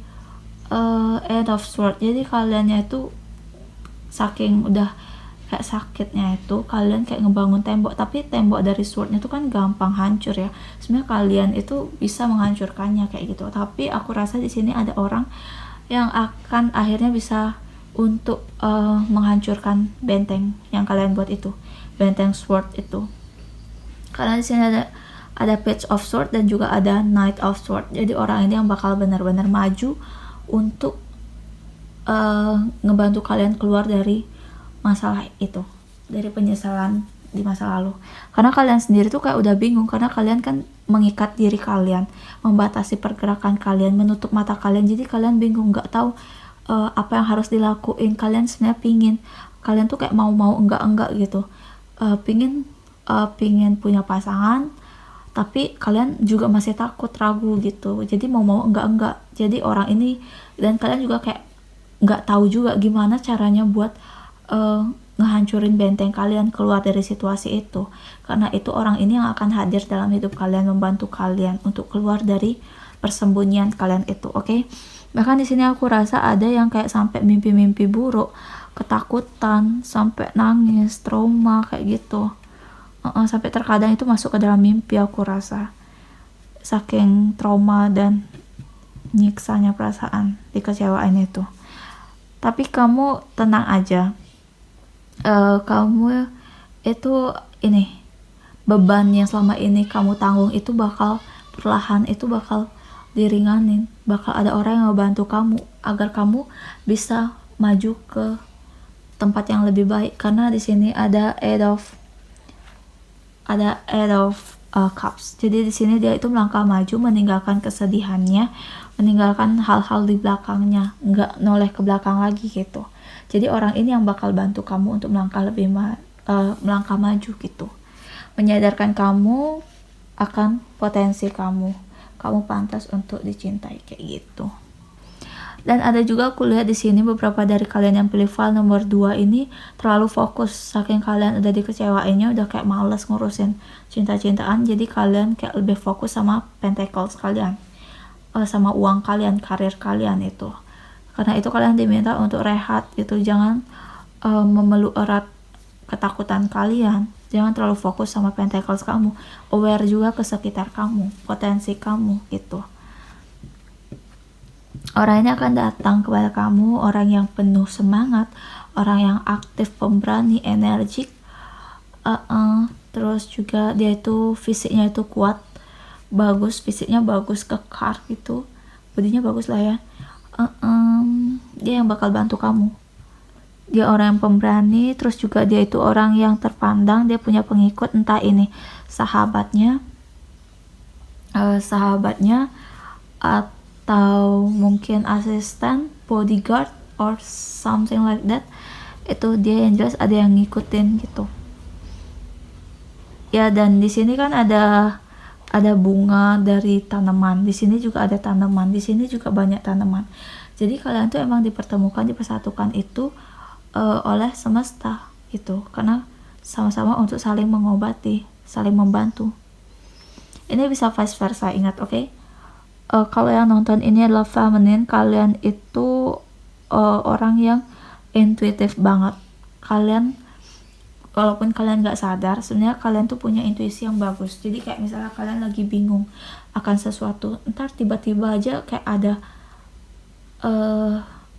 Eight of Swords. Jadi kaliannya itu saking udah kayak sakitnya itu, kalian kayak ngebangun tembok, tapi tembok dari swordnya itu kan gampang hancur ya. Sebenarnya kalian itu bisa menghancurkannya kayak gitu. Tapi aku rasa di sini ada orang yang akan akhirnya bisa untuk menghancurkan benteng yang kalian buat itu, benteng sword itu. Karena di sini ada Page of Sword dan juga ada Knight of Sword. Jadi orang ini yang bakal benar-benar maju untuk ngebantu kalian keluar dari masalah itu, dari penyesalan di masa lalu. Karena kalian sendiri tuh kayak udah bingung, karena kalian kan mengikat diri kalian, membatasi pergerakan kalian, menutup mata kalian. Jadi kalian bingung, nggak tahu apa yang harus dilakuin. Kalian sebenarnya kalian tuh kayak mau enggak gitu, pingin punya pasangan, tapi kalian juga masih takut, ragu gitu. Jadi mau enggak. Jadi orang ini, dan kalian juga kayak nggak tahu juga gimana caranya buat ngehancurin benteng kalian, keluar dari situasi itu. Karena itu orang ini yang akan hadir dalam hidup kalian, membantu kalian untuk keluar dari persembunyian kalian itu. Oke? Bahkan di sini aku rasa ada yang kayak sampai mimpi-mimpi buruk, ketakutan, sampai nangis, trauma kayak gitu. Sampai terkadang itu masuk ke dalam mimpi, aku rasa. Saking trauma dan nyiksanya perasaan, dikecewain itu. Tapi kamu tenang aja. Kamu itu ini, beban yang selama ini kamu tanggung itu bakal perlahan itu bakal diringanin. Bakal ada orang yang membantu kamu agar kamu bisa maju ke tempat yang lebih baik. Karena di sini ada Eight of Cups. Jadi di sini dia itu melangkah maju, meninggalkan kesedihannya, meninggalkan hal-hal di belakangnya, nggak noleh ke belakang lagi gitu. Jadi orang ini yang bakal bantu kamu untuk melangkah melangkah maju gitu, menyadarkan kamu akan potensi kamu pantas untuk dicintai kayak gitu. Dan ada juga aku lihat di sini beberapa dari kalian yang pilih file nomor 2 ini terlalu fokus, saking kalian udah dikecewainnya, udah kayak males ngurusin cinta-cintaan. Jadi kalian kayak lebih fokus sama pentacles kalian, sama uang kalian, karir kalian itu. Karena itu kalian diminta untuk rehat gitu, jangan memeluk erat ketakutan kalian, jangan terlalu fokus sama pentacles kamu, aware juga ke sekitar kamu, potensi kamu gitu. Orang ini akan datang kepada kamu, orang yang penuh semangat, orang yang aktif, pemberani, energik, terus juga dia itu fisiknya itu kuat, bagus, fisiknya bagus, kekar gitu, bodinya bagus lah ya. Dia yang bakal bantu kamu. Dia orang yang pemberani, terus juga dia itu orang yang terpandang, dia punya pengikut, entah ini sahabatnya atau mungkin asisten, bodyguard, or something like that. Itu dia yang jelas ada yang ngikutin gitu. Ya, dan di sini kan ada bunga dari tanaman. Di sini juga ada tanaman. Di sini juga banyak tanaman. Jadi kalian tuh emang dipertemukan, dipersatukan itu oleh semesta gitu. Karena sama-sama untuk saling mengobati, saling membantu. Ini bisa vice versa, ingat, oke? Kalau yang nonton ini adalah feminine, kalian itu orang yang intuitif banget. Kalian walaupun kalian gak sadar, sebenarnya kalian tuh punya intuisi yang bagus. Jadi kayak misalnya kalian lagi bingung akan sesuatu, ntar tiba-tiba aja kayak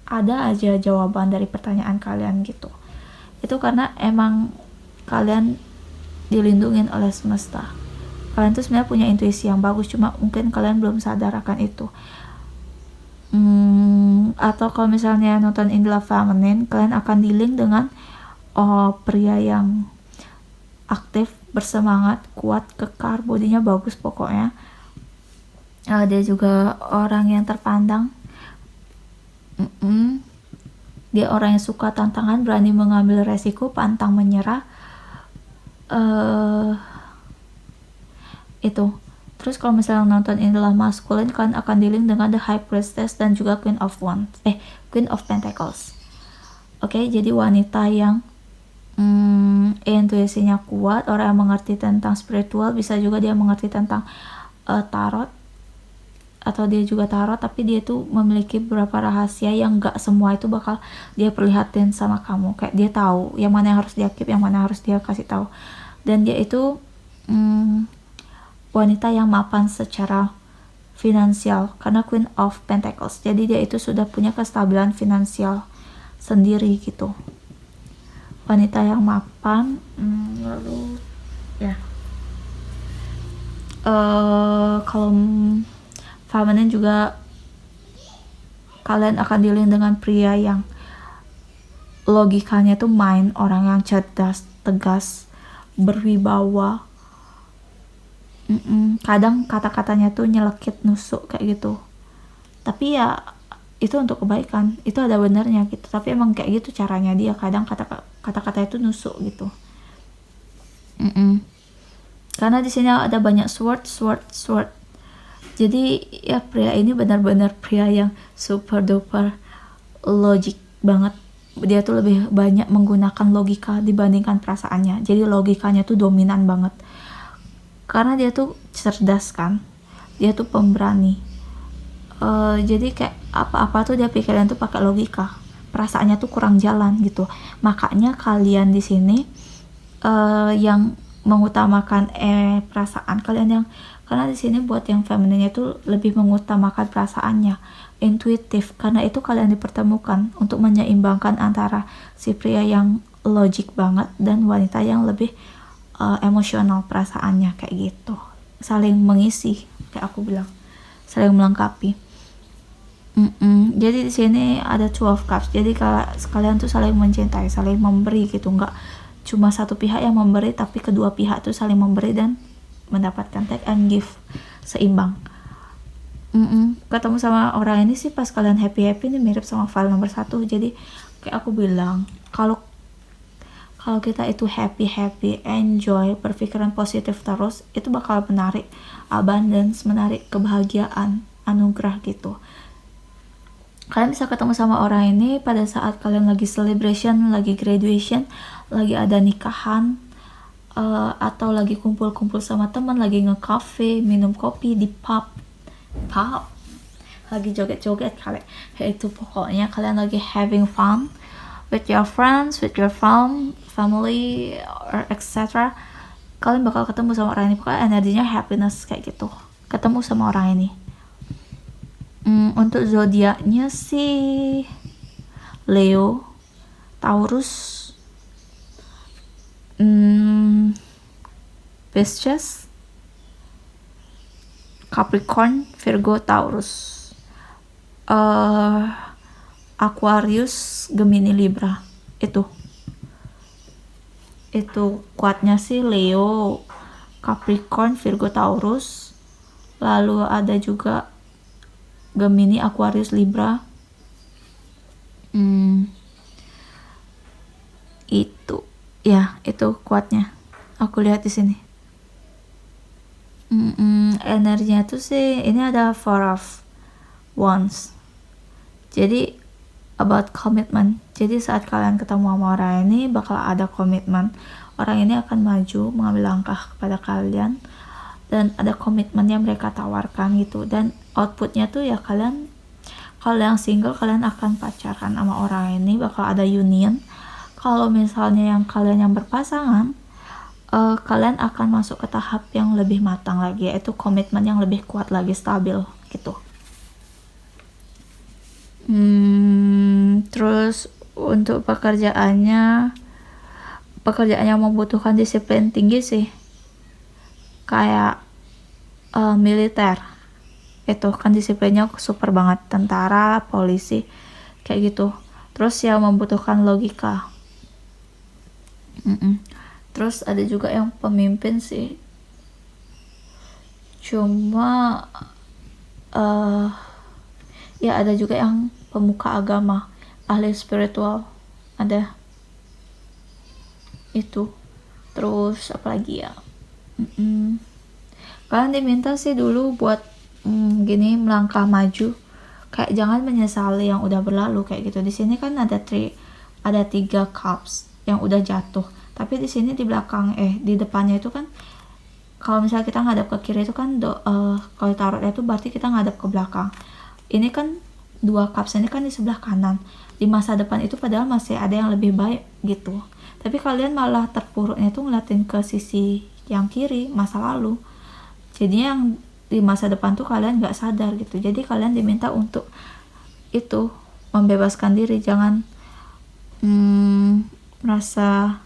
ada aja jawaban dari pertanyaan kalian gitu. Itu karena emang kalian dilindungin oleh semesta. Kalian tuh sebenarnya punya intuisi yang bagus, cuma mungkin kalian belum sadar akan itu. Atau kalau misalnya nonton In Love Feminine, kalian akan dealing dengan pria yang aktif, bersemangat, kuat, kekar, bodinya bagus pokoknya. Dia juga orang yang terpandang. Dia orang yang suka tantangan, berani mengambil resiko, pantang menyerah. Itu. Terus kalau misalnya nonton In Love Masculine, kalian akan dealing dengan The High Priestess dan juga Queen of Pentacles. Oke, jadi wanita yang intuisinya kuat, orang yang mengerti tentang spiritual, bisa juga dia mengerti tentang tarot, atau dia juga tarot, tapi dia tuh memiliki beberapa rahasia yang gak semua itu bakal dia perlihatin sama kamu. Kayak dia tahu yang mana yang harus dia keep, yang mana yang harus dia kasih tahu. Dan dia itu wanita yang mapan secara finansial karena Queen of Pentacles. Jadi dia itu sudah punya kestabilan finansial sendiri gitu. Wanita yang mapan. Lalu ya, kalau feminine juga kalian akan dealing dengan pria yang logikanya tuh main, orang yang cerdas, tegas, berwibawa. Kadang kata-katanya tuh nyelekit, nusuk kayak gitu, tapi ya itu untuk kebaikan, itu ada benernya gitu, tapi emang kayak gitu caranya dia. Kadang kata-kata itu nusuk gitu. Karena di sini ada banyak sword. Jadi ya pria ini benar-benar pria yang super duper logik banget. Dia tuh lebih banyak menggunakan logika dibandingkan perasaannya. Jadi logikanya tuh dominan banget. Karena dia tuh cerdas kan. Dia tuh pemberani. Jadi kayak apa-apa tuh dia pikirin tuh pakai logika. Perasaannya tuh kurang jalan gitu. Makanya kalian di sini yang mengutamakan perasaan kalian, yang karena di sini buat yang femininnya tuh lebih mengutamakan perasaannya, intuitif, karena itu kalian dipertemukan untuk menyeimbangkan antara si pria yang logik banget dan wanita yang lebih emosional perasaannya kayak gitu. Saling mengisi, kayak aku bilang, saling melengkapi. Jadi di sini ada Two of Cups. Jadi kalian tuh saling mencintai, saling memberi gitu, nggak cuma satu pihak yang memberi, tapi kedua pihak tuh saling memberi dan mendapatkan take and give, seimbang. Ketemu sama orang ini sih pas kalian happy ini mirip sama file nomor 1. Jadi kayak aku bilang, kalau kita itu happy, enjoy, berpikiran positif terus, itu bakal menarik abundance, menarik kebahagiaan, anugerah gitu. Kalian bisa ketemu sama orang ini pada saat kalian lagi celebration, lagi graduation, lagi ada nikahan, atau lagi kumpul-kumpul sama teman, lagi nge-cafe, minum kopi di pub, lagi joget-joget kali. Itu pokoknya kalian lagi having fun with your friends, with your family, or etc. Kalian bakal ketemu sama orang ini, pokoknya energinya happiness kayak gitu. Ketemu sama orang ini. Untuk zodiaknya sih Leo, Taurus, Pisces, Capricorn, Virgo, Taurus, Aquarius, Gemini, Libra. Itu kuatnya sih Leo, Capricorn, Virgo, Taurus. Lalu ada juga Gemini, Aquarius, Libra. Itu kuatnya. Aku lihat di sini. Energinya tuh sih ini ada Four of Wands. Jadi about commitment. Jadi saat kalian ketemu sama orang ini bakal ada komitmen. Orang ini akan maju mengambil langkah kepada kalian dan ada komitmen yang mereka tawarkan gitu. Dan outputnya tuh ya kalian, kalau yang single kalian akan pacaran sama orang ini, bakal ada union. kalau misalnya kalian yang berpasangan, kalian akan masuk ke tahap yang lebih matang lagi, yaitu komitmen yang lebih kuat lagi, stabil gitu. Terus untuk pekerjaan yang membutuhkan disiplin tinggi sih, kayak militer itu kan disiplinnya super banget, tentara, polisi kayak gitu. Terus yang membutuhkan logika. Terus ada juga yang pemimpin sih, cuma ya ada juga yang pemuka agama, ahli spiritual, ada itu. Terus apalagi ya, kalian diminta sih dulu buat gini, melangkah maju, kayak jangan menyesali yang udah berlalu kayak gitu. Di sini kan ada 3 cups yang udah jatuh, tapi di sini di belakang di depannya itu kan, kalau misalnya kita ngadap ke kiri itu kan kalau tarotnya itu berarti kita ngadap ke belakang. Ini kan 2 cups ini kan di sebelah kanan, di masa depan itu padahal masih ada yang lebih baik gitu, tapi kalian malah terpuruknya tuh ngeliatin ke sisi yang kiri, masa lalu. Jadinya yang di masa depan tuh kalian gak sadar gitu. Jadi kalian diminta untuk itu, membebaskan diri, jangan merasa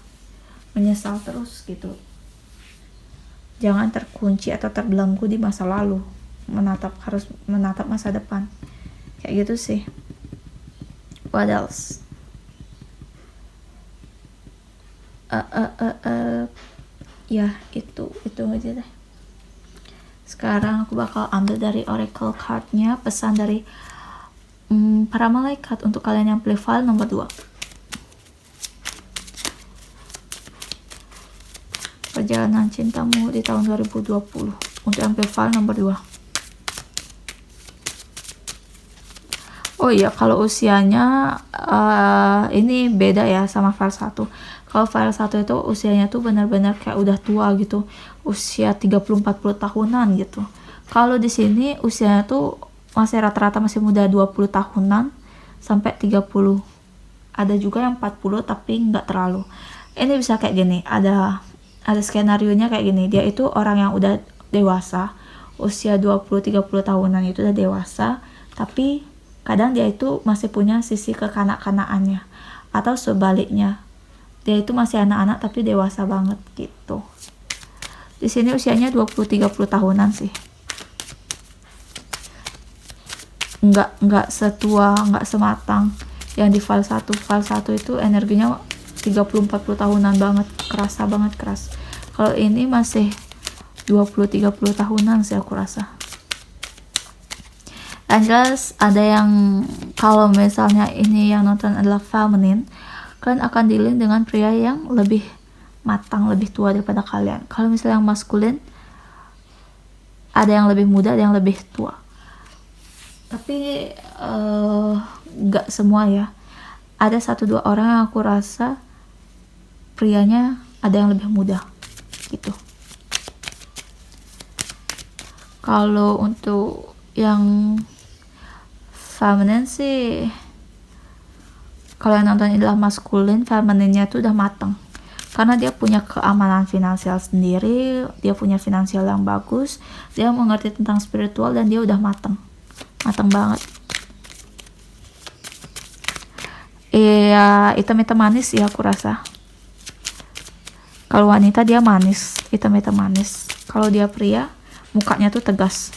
menyesal terus gitu. Jangan terkunci atau terbelenggu di masa lalu, harus menatap masa depan kayak gitu sih. What else? Ya itu aja deh. Sekarang aku bakal ambil dari oracle cardnya, pesan dari para malaikat untuk kalian yang pilih file nomor 2. Perjalanan cintamu di tahun 2020 untuk yang pilih file nomor 2. Oh iya, kalau usianya ini beda ya sama file 1. Kalau file 1 itu usianya tuh benar-benar kayak udah tua gitu, usia 30-40 tahunan gitu. Kalau di sini usianya tuh masih rata-rata masih muda, 20 tahunan sampai 30. Ada juga yang 40 tapi nggak terlalu. Ini bisa kayak gini, ada skenario-nya kayak gini. Dia itu orang yang udah dewasa, usia 20-30 tahunan itu udah dewasa, tapi kadang dia itu masih punya sisi kekanak-kanakannya, atau sebaliknya, dia itu masih anak-anak tapi dewasa banget gitu. Di sini usianya 20-30 tahunan sih. Enggak setua, enggak sematang yang di file 1. File 1 itu energinya 30-40 tahunan banget, keras. Kalau ini masih 20-30 tahunan sih aku rasa. Dan jelas ada yang, kalau misalnya ini yang nonton adalah feminine, kalian akan dealing dengan pria yang lebih matang, lebih tua daripada kalian. Kalau misalnya yang maskulin, ada yang lebih muda, ada yang lebih tua. Tapi gak semua ya. Ada 1-2 orang yang aku rasa prianya ada yang lebih muda gitu. Kalau untuk yang feminine sih, kalau yang nonton adalah maskulin, femininnya tuh udah matang, karena dia punya keamanan finansial sendiri, dia punya finansial yang bagus, dia mengerti tentang spiritual, dan dia udah matang banget. Hitam-hitam manis ya aku rasa. Kalau wanita dia manis, hitam-hitam manis. Kalau dia pria, mukanya tuh tegas.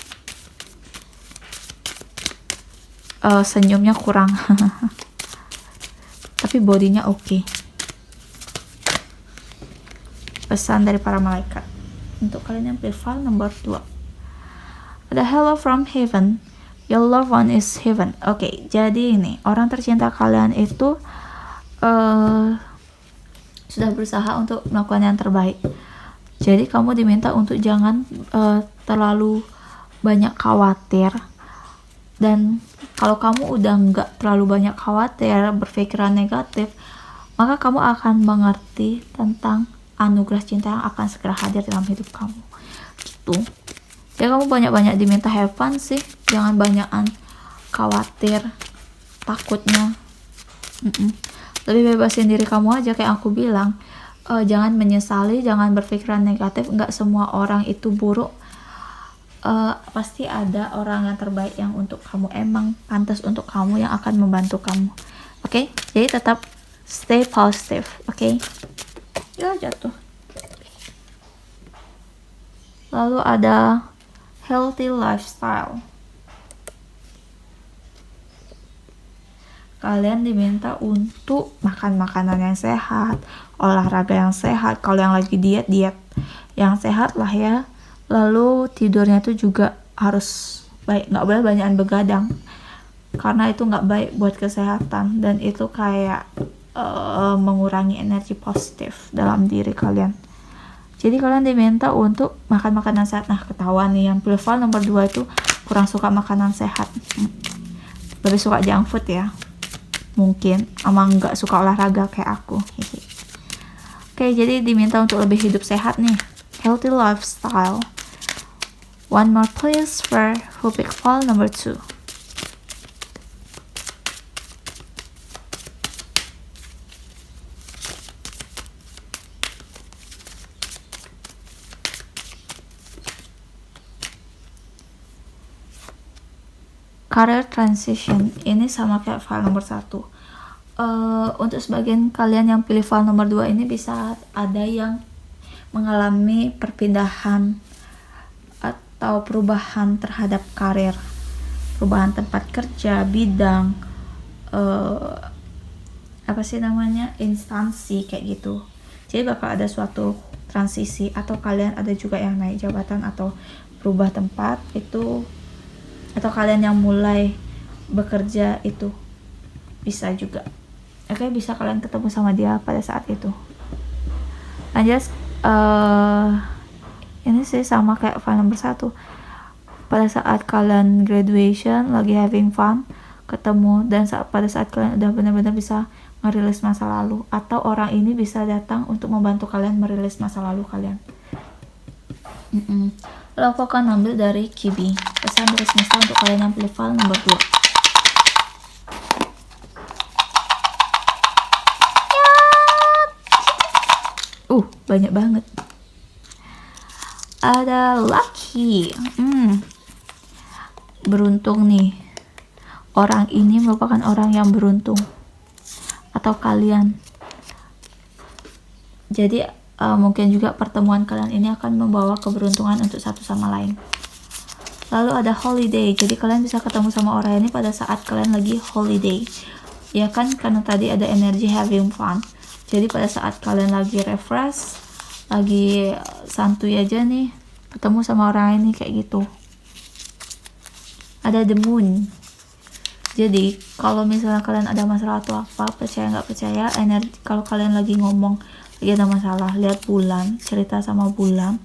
Senyumnya kurang. Tapi bodinya oke. Pesan dari para malaikat untuk kalian yang pilih file nomor 2. Ada hello from heaven, your loved one is heaven. Oke, jadi ini orang tercinta kalian itu sudah berusaha untuk melakukan yang terbaik. Jadi kamu diminta untuk jangan terlalu banyak khawatir. Dan kalau kamu udah nggak terlalu banyak khawatir, berpikiran negatif, maka kamu akan mengerti tentang anugerah cinta yang akan segera hadir dalam hidup kamu gitu. Ya kamu banyak-banyak diminta have fun sih, jangan banyakan khawatir, takutnya. lebih bebasin diri kamu aja, kayak aku bilang. Jangan menyesali, jangan berpikiran negatif. Nggak semua orang itu buruk. Pasti ada orang yang terbaik yang untuk kamu, emang pantas untuk kamu, yang akan membantu kamu. Oke? Jadi tetap stay positive. Oke? Ya, jatuh. Lalu ada healthy lifestyle. Kalian diminta untuk makan makanan yang sehat, olahraga yang sehat. Kalau yang lagi diet yang sehat lah ya. Lalu tidurnya tuh juga harus baik, nggak boleh banyakan begadang, karena itu nggak baik buat kesehatan, dan itu kayak mengurangi energi positif dalam diri kalian. Jadi kalian diminta untuk makan makanan sehat. Nah, ketahuan nih yang pilih file nomor 2 itu kurang suka makanan sehat, lebih suka junk food ya, mungkin emang nggak suka olahraga kayak aku. Oke, jadi diminta untuk lebih hidup sehat nih, healthy lifestyle. One more please for who pick file number 2. Career transition, ini sama kayak file nomor 1. Untuk sebagian kalian yang pilih file nomor 2 ini bisa ada yang mengalami perpindahan atau perubahan terhadap karir, perubahan tempat kerja, bidang, instansi kayak gitu. Jadi bakal ada suatu transisi, atau kalian ada juga yang naik jabatan atau berubah tempat itu, atau kalian yang mulai bekerja itu bisa juga. Oke, bisa kalian ketemu sama dia pada saat itu. Lanjut, ini sih sama kayak file nomor 1. Pada saat kalian graduation, lagi having fun, ketemu, dan pada saat kalian udah benar-benar bisa merilis masa lalu, atau orang ini bisa datang untuk membantu kalian merilis masa lalu kalian. Lalu aku akan ambil dari Kibi, pesan dari semesta untuk kalian yang pilih file nomor 2. Banyak banget. Ada lucky. Beruntung nih. Orang ini merupakan orang yang beruntung, atau kalian. Jadi mungkin juga pertemuan kalian ini akan membawa keberuntungan untuk satu sama lain. Lalu ada holiday, jadi kalian bisa ketemu sama orang ini pada saat kalian lagi holiday, ya kan, karena tadi ada energi having fun. Jadi pada saat kalian lagi refresh, lagi santuy aja nih, ketemu sama orang ini kayak gitu. Ada the moon, jadi kalau misalnya kalian ada masalah atau apa, percaya nggak percaya, energi kalau kalian lagi ngomong lagi ada masalah, lihat bulan, cerita sama bulan,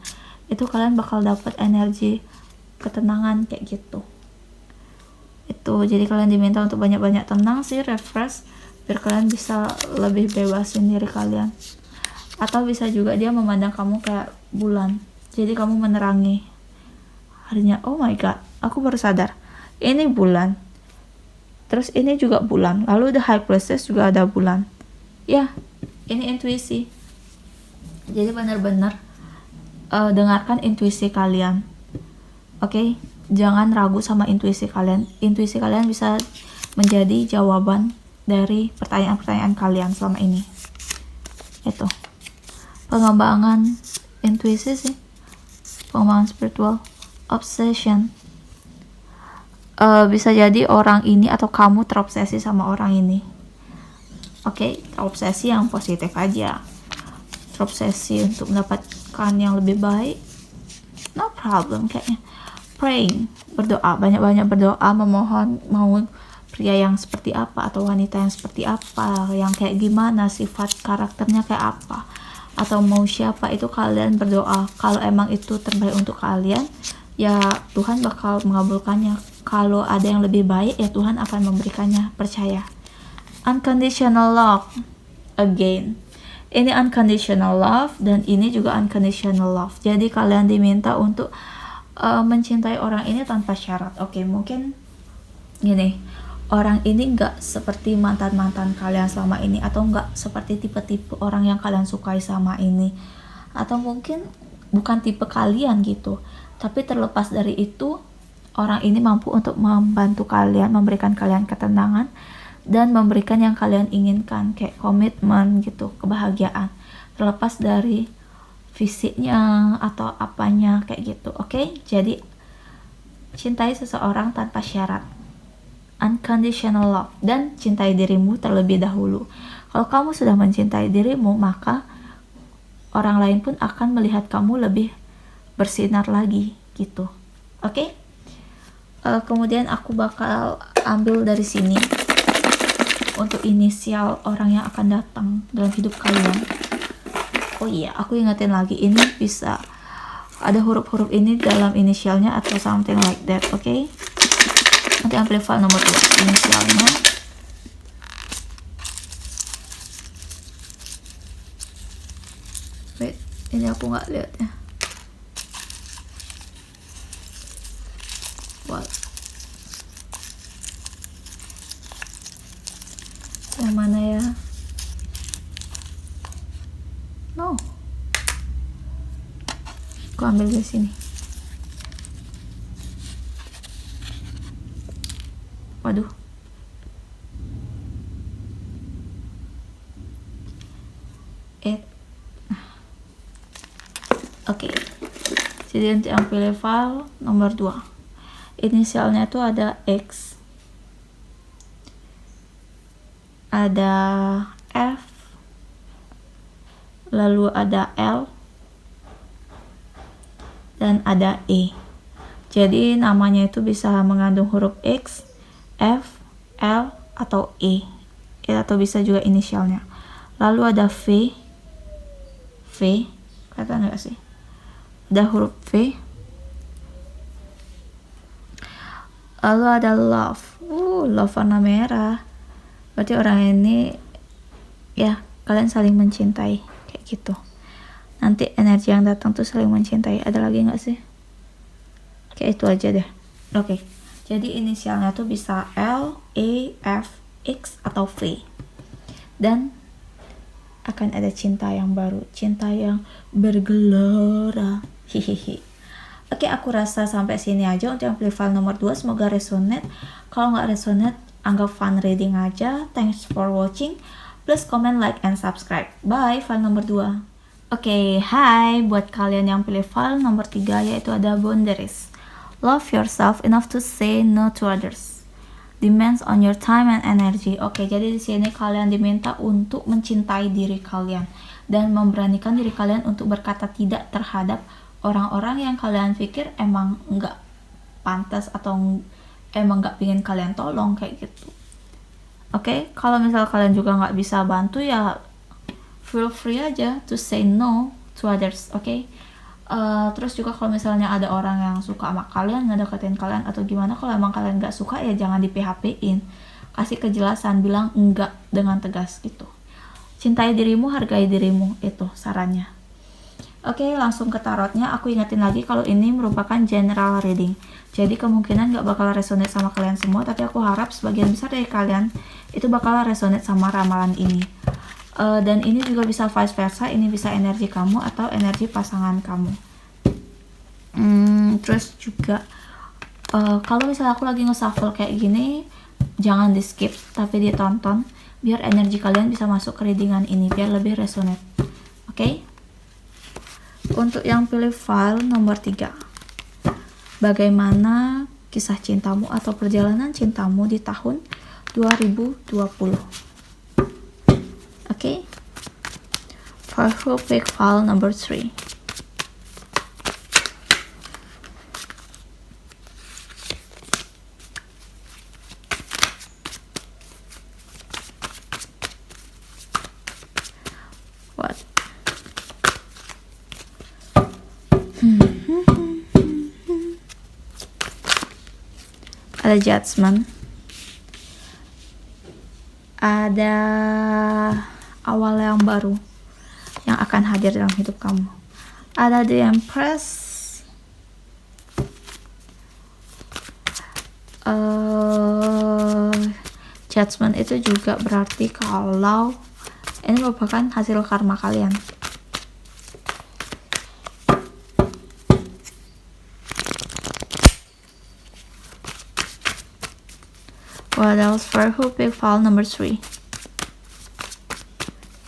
itu kalian bakal dapat energi ketenangan kayak gitu. Itu jadi kalian diminta untuk banyak-banyak tenang sih, refresh, biar kalian bisa lebih bebasin diri kalian. Atau bisa juga dia memandang kamu kayak bulan, jadi kamu menerangi harinya. Oh my god, aku baru sadar ini bulan, terus ini juga bulan, lalu the high priestess juga ada bulan ya. Ini intuisi, jadi benar-benar dengarkan intuisi kalian. Oke, jangan ragu sama intuisi kalian. Intuisi kalian bisa menjadi jawaban dari pertanyaan-pertanyaan kalian selama ini. Itu pengembangan intuisi sih, pengembangan spiritual. Obsession, bisa jadi orang ini atau kamu terobsesi sama orang ini. Oke, terobsesi yang positif aja, terobsesi untuk mendapatkan yang lebih baik, no problem kayaknya. Praying, berdoa, banyak-banyak berdoa, memohon mau pria yang seperti apa atau wanita yang seperti apa, yang kayak gimana, sifat karakternya kayak apa, atau mau siapa, itu kalian berdoa. Kalau emang itu terbaik untuk kalian, ya Tuhan bakal mengabulkannya. Kalau ada yang lebih baik, ya Tuhan akan memberikannya, percaya. Unconditional love, again, ini unconditional love dan ini juga unconditional love. Jadi kalian diminta untuk mencintai orang ini tanpa syarat. Oke, mungkin gini, orang ini nggak seperti mantan-mantan kalian selama ini, atau nggak seperti tipe-tipe orang yang kalian sukai sama ini, atau mungkin bukan tipe kalian gitu. Tapi terlepas dari itu, orang ini mampu untuk membantu kalian, memberikan kalian ketenangan, dan memberikan yang kalian inginkan, kayak komitmen gitu, kebahagiaan, terlepas dari fisiknya atau apanya kayak gitu. Oke? Jadi cintai seseorang tanpa syarat, unconditional love, dan cintai dirimu terlebih dahulu. Kalau kamu sudah mencintai dirimu, maka orang lain pun akan melihat kamu lebih bersinar lagi gitu. Oke? Kemudian aku bakal ambil dari sini untuk inisial orang yang akan datang dalam hidup kalian. Oh iya, aku ingetin lagi, ini bisa ada huruf-huruf ini dalam inisialnya atau something like that. Oke? Nanti ambil file nomor 2 inisialnya. Wait, ini aku nggak lihat ya. What? Yang mana ya? No. Aku ambil di sini. Waduh. Oke. Jadi nanti yang pilih file nomor 2. Inisialnya itu ada X, ada F, lalu ada L, dan ada E. Jadi namanya itu bisa mengandung huruf X, F, L, atau E, atau bisa juga inisialnya. Lalu ada V, kelihatan nggak sih? Ada huruf V. Lalu ada love, love warna merah. Berarti orang ini ya kalian saling mencintai kayak gitu. Nanti energi yang datang tuh saling mencintai. Ada lagi nggak sih? Kayak itu aja deh. Oke. Jadi inisialnya tuh bisa L, E, F, X, atau V. Dan akan ada cinta yang baru, cinta yang bergelora. Hihihi. Oke, aku rasa sampai sini aja untuk yang pilih file nomor 2. Semoga resonate. Kalau nggak resonate, anggap fun reading aja. Thanks for watching. Please comment, like, and subscribe. Bye, file nomor 2. Oke, hai. Buat kalian yang pilih file nomor 3, yaitu ada boundaries. Love yourself enough to say no to others. Demands on your time and energy. Oke, jadi di sini kalian diminta untuk mencintai diri kalian dan memberanikan diri kalian untuk berkata tidak terhadap orang-orang yang kalian pikir emang nggak pantas atau emang nggak pingin kalian tolong kayak gitu. Oke, kalau misal kalian juga nggak bisa bantu, ya feel free aja to say no to others. Oke. Terus juga kalau misalnya ada orang yang suka sama kalian, ngedeketin kalian atau gimana, kalau emang kalian nggak suka ya jangan di PHP-in. Kasih kejelasan, bilang enggak dengan tegas gitu. Cintai dirimu, hargai dirimu, itu sarannya. Oke, langsung ke tarotnya. Aku ingetin lagi kalau ini merupakan general reading. Jadi kemungkinan gak bakal resonate sama kalian semua, tapi aku harap sebagian besar dari kalian itu bakal resonate sama ramalan ini. Dan ini juga bisa vice versa, ini bisa energi kamu atau energi pasangan kamu. Terus juga kalau misalnya aku lagi nge-shuffle kayak gini, jangan di skip, tapi ditonton biar energi kalian bisa masuk ke readingan ini, biar lebih resonate. Oke? Untuk yang pilih file nomor 3, bagaimana kisah cintamu atau perjalanan cintamu di tahun 2020? Oke? For pick file number 3. What? Ada judgment, ada awal yang baru yang akan hadir dalam hidup kamu, ada the Empress, Judgment itu juga berarti kalau ini merupakan hasil karma kalian. What else for who pick file number 3?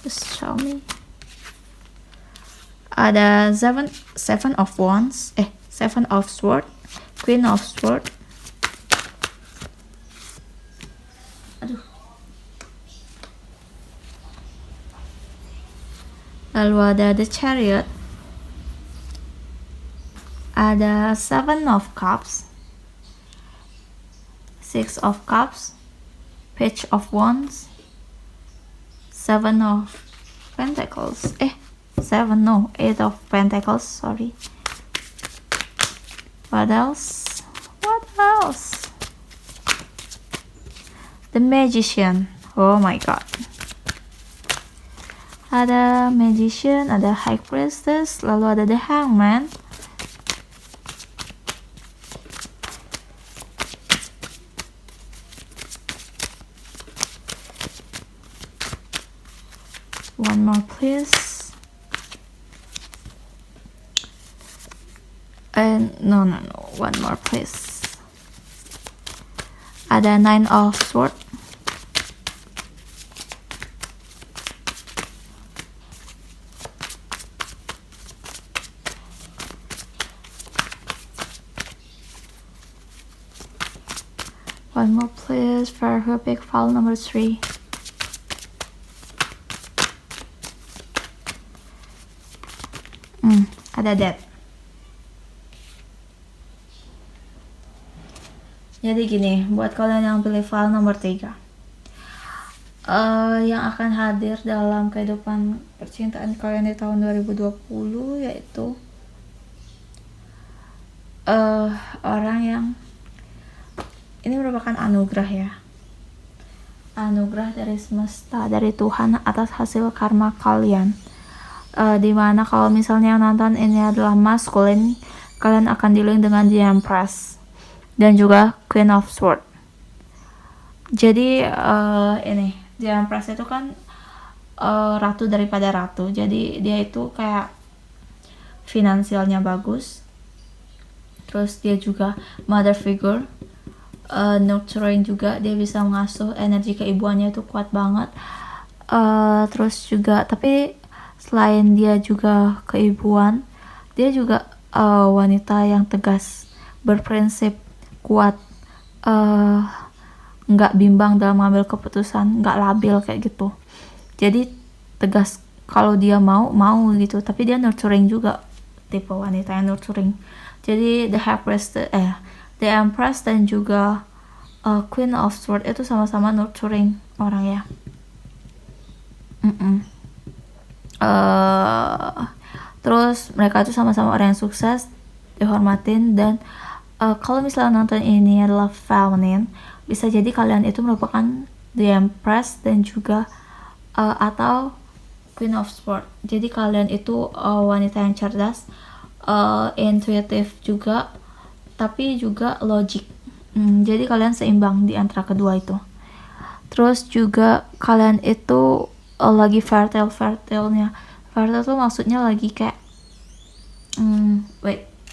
Just show me. Ada seven of wands, seven of sword, queen of sword. Aduh. Lalu ada the chariot. Ada seven of cups, six of cups, page of wands, seven of pentacles. Eight of pentacles, sorry. What else? The magician. Oh my god. Ada magician, ada high priestess, lalu ada the hangman. One more please. No, one more please. Ada nine of sword. One more please for her pick file number 3. Ada that. Jadi gini, buat kalian yang pilih file nomor 3, yang akan hadir dalam kehidupan percintaan kalian di tahun 2020 yaitu orang yang ini merupakan anugerah ya, anugerah dari semesta, dari Tuhan atas hasil karma kalian. Dimana kalau misalnya yang nonton ini adalah maskulin, kalian akan dealing dengan the Empress dan juga Queen of Sword. Jadi ini the Empress itu kan ratu daripada ratu, jadi dia itu kayak finansialnya bagus, terus dia juga mother figure, nurturing juga, dia bisa mengasuh, energi keibuannya itu kuat banget. Terus juga tapi selain dia juga keibuan, dia juga wanita yang tegas, berprinsip, kuat, nggak bimbang dalam mengambil keputusan, nggak labil kayak gitu. Jadi tegas, kalau dia mau gitu, tapi dia nurturing juga, tipe wanita yang nurturing. Jadi the Empress dan juga Queen of Swords itu sama-sama nurturing orang ya. Terus mereka itu sama-sama orang yang sukses, dihormatin, dan kalau misalnya nonton ini adalah feminine, bisa jadi kalian itu merupakan the Empress dan juga atau Queen of Swords. Jadi kalian itu wanita yang cerdas, intuitif juga, tapi juga logik. Jadi kalian seimbang di antara kedua itu. Terus juga kalian itu lagi fertile-nya. Fertile tuh maksudnya lagi kayak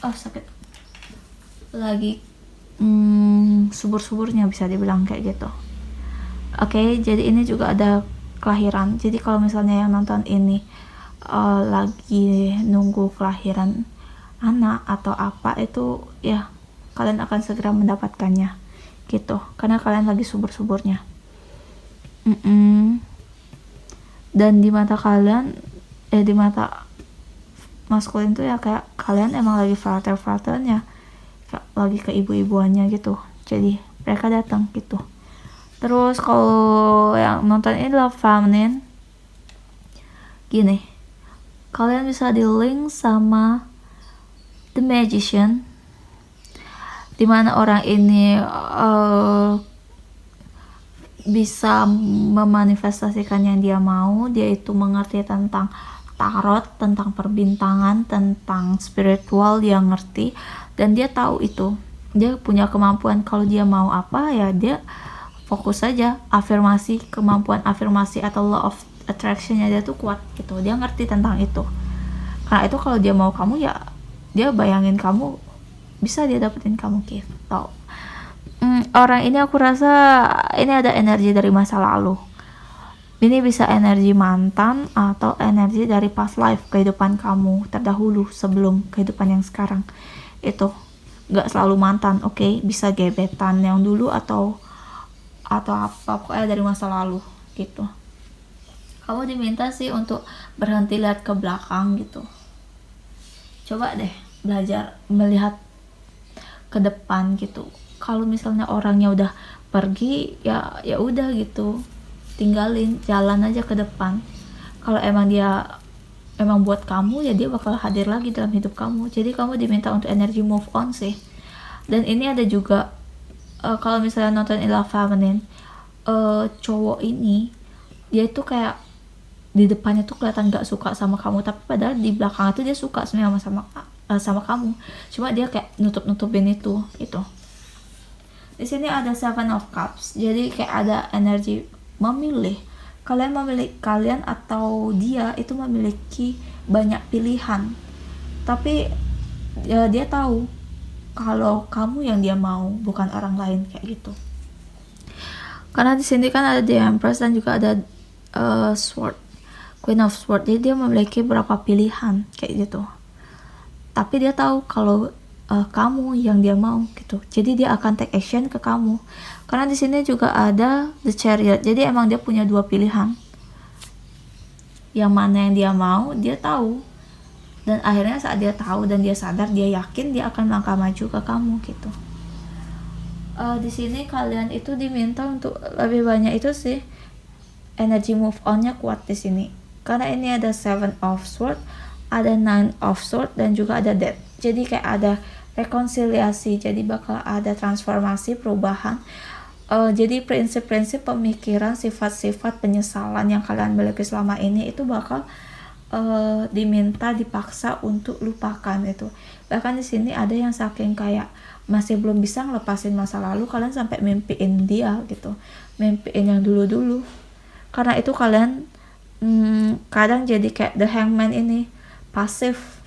sakit. Lagi subur-suburnya, bisa dibilang kayak gitu. Oke, jadi ini juga ada kelahiran. Jadi kalau misalnya yang nonton ini lagi nunggu kelahiran anak atau apa, itu ya kalian akan segera mendapatkannya gitu, karena kalian lagi subur-suburnya. Dan di mata kalian, di mata maskulin tuh ya kayak kalian emang lagi fertile-nya, lagi ke ibu-ibuannya gitu. Jadi mereka datang gitu. Terus kalau yang nonton ini adalah feminine, gini, kalian bisa di-link sama the magician, dimana orang ini bisa memanifestasikan yang dia mau. Dia itu mengerti tentang tarot, tentang perbintangan, tentang spiritual, dia ngerti dan dia tahu itu. Dia punya kemampuan, kalau dia mau apa ya dia fokus saja afirmasi, kemampuan afirmasi atau law of attraction-nya dia tuh kuat gitu. Dia ngerti tentang itu. Karena itu kalau dia mau kamu ya dia bayangin kamu, bisa dia dapetin kamu gitu. Orang ini aku rasa ini ada energi dari masa lalu. Ini bisa energi mantan atau energi dari past life, kehidupan kamu terdahulu sebelum kehidupan yang sekarang. Itu gak selalu mantan, oke? Bisa gebetan yang dulu atau apa, pokoknya dari masa lalu gitu. Kamu diminta sih untuk berhenti lihat ke belakang gitu. Coba deh belajar melihat ke depan gitu. Kalau misalnya orangnya udah pergi, ya udah gitu, tinggalin, jalan aja ke depan. Kalau emang dia emang buat kamu, ya dia bakal hadir lagi dalam hidup kamu. Jadi kamu diminta untuk energi move on sih. Dan ini ada juga kalau misalnya nonton In Love Feminine, cowok ini dia itu kayak di depannya tuh kelihatan gak suka sama kamu, tapi padahal di belakang itu dia suka sebenarnya sama kamu. Cuma dia kayak nutup-nutupin itu gitu. Di sini ada Seven of Cups. Jadi kayak ada energi memilih. Kalian atau dia itu memiliki banyak pilihan. Tapi dia tahu kalau kamu yang dia mau, bukan orang lain kayak gitu. Karena di sini kan ada The Empress dan juga ada Sword, Queen of Sword. Jadi dia memiliki beberapa pilihan kayak gitu. Tapi dia tahu kalau kamu yang dia mau gitu. Jadi dia akan take action ke kamu. Karena di sini juga ada The Chariot. Jadi emang dia punya dua pilihan. Yang mana yang dia mau, dia tahu. Dan akhirnya saat dia tahu dan dia sadar, dia yakin dia akan melangkah maju ke kamu gitu. Di sini kalian itu diminta untuk lebih banyak itu sih, energi move on-nya kuat di sini. Karena ini ada Seven of Swords, ada Nine of Swords, dan juga ada Death. Jadi kayak ada rekonsiliasi, jadi bakal ada transformasi, perubahan. Jadi prinsip-prinsip pemikiran, sifat-sifat penyesalan yang kalian miliki selama ini itu bakal diminta, dipaksa untuk lupakan itu. Bahkan di sini ada yang saking kayak masih belum bisa ngelepasin masa lalu, kalian sampai mimpiin dia gitu, mimpiin yang dulu-dulu. Karena itu kalian kadang jadi kayak the hangman ini, pasif,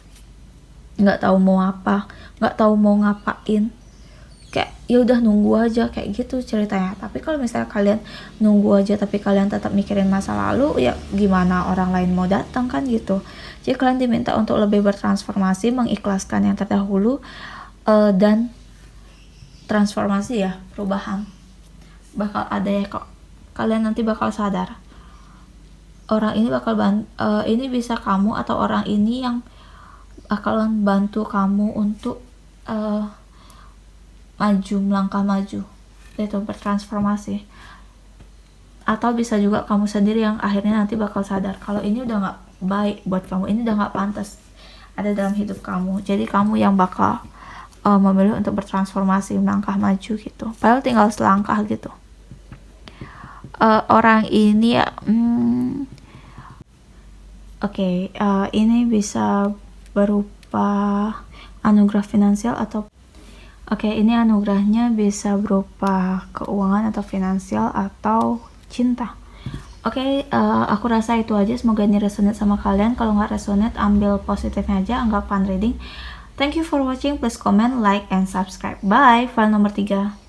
nggak tahu mau apa, nggak tahu mau ngapain, kayak ya udah nunggu aja kayak gitu ceritanya. Tapi kalau misalnya kalian nunggu aja tapi kalian tetap mikirin masa lalu, ya gimana orang lain mau datang kan gitu. Jadi kalian diminta untuk lebih bertransformasi, mengikhlaskan yang terdahulu, dan transformasi ya, perubahan bakal ada ya kok. Kalian nanti bakal sadar orang ini bakal ini bisa kamu atau orang ini yang bakalan bantu kamu untuk maju, melangkah maju, itu bertransformasi. Atau bisa juga kamu sendiri yang akhirnya nanti bakal sadar kalau ini udah gak baik buat kamu, ini udah gak pantas ada dalam hidup kamu. Jadi kamu yang bakal memilih untuk bertransformasi, melangkah maju gitu, padahal tinggal selangkah gitu. Orang ini ya ini bisa berupa anugerah finansial atau ini anugerahnya bisa berupa keuangan atau finansial atau cinta. Aku rasa itu aja. Semoga ini resonate sama kalian. Kalau nggak resonate, ambil positifnya aja, anggap fun reading. Thank you for watching. Please comment, like, and subscribe. Bye. File nomor 3.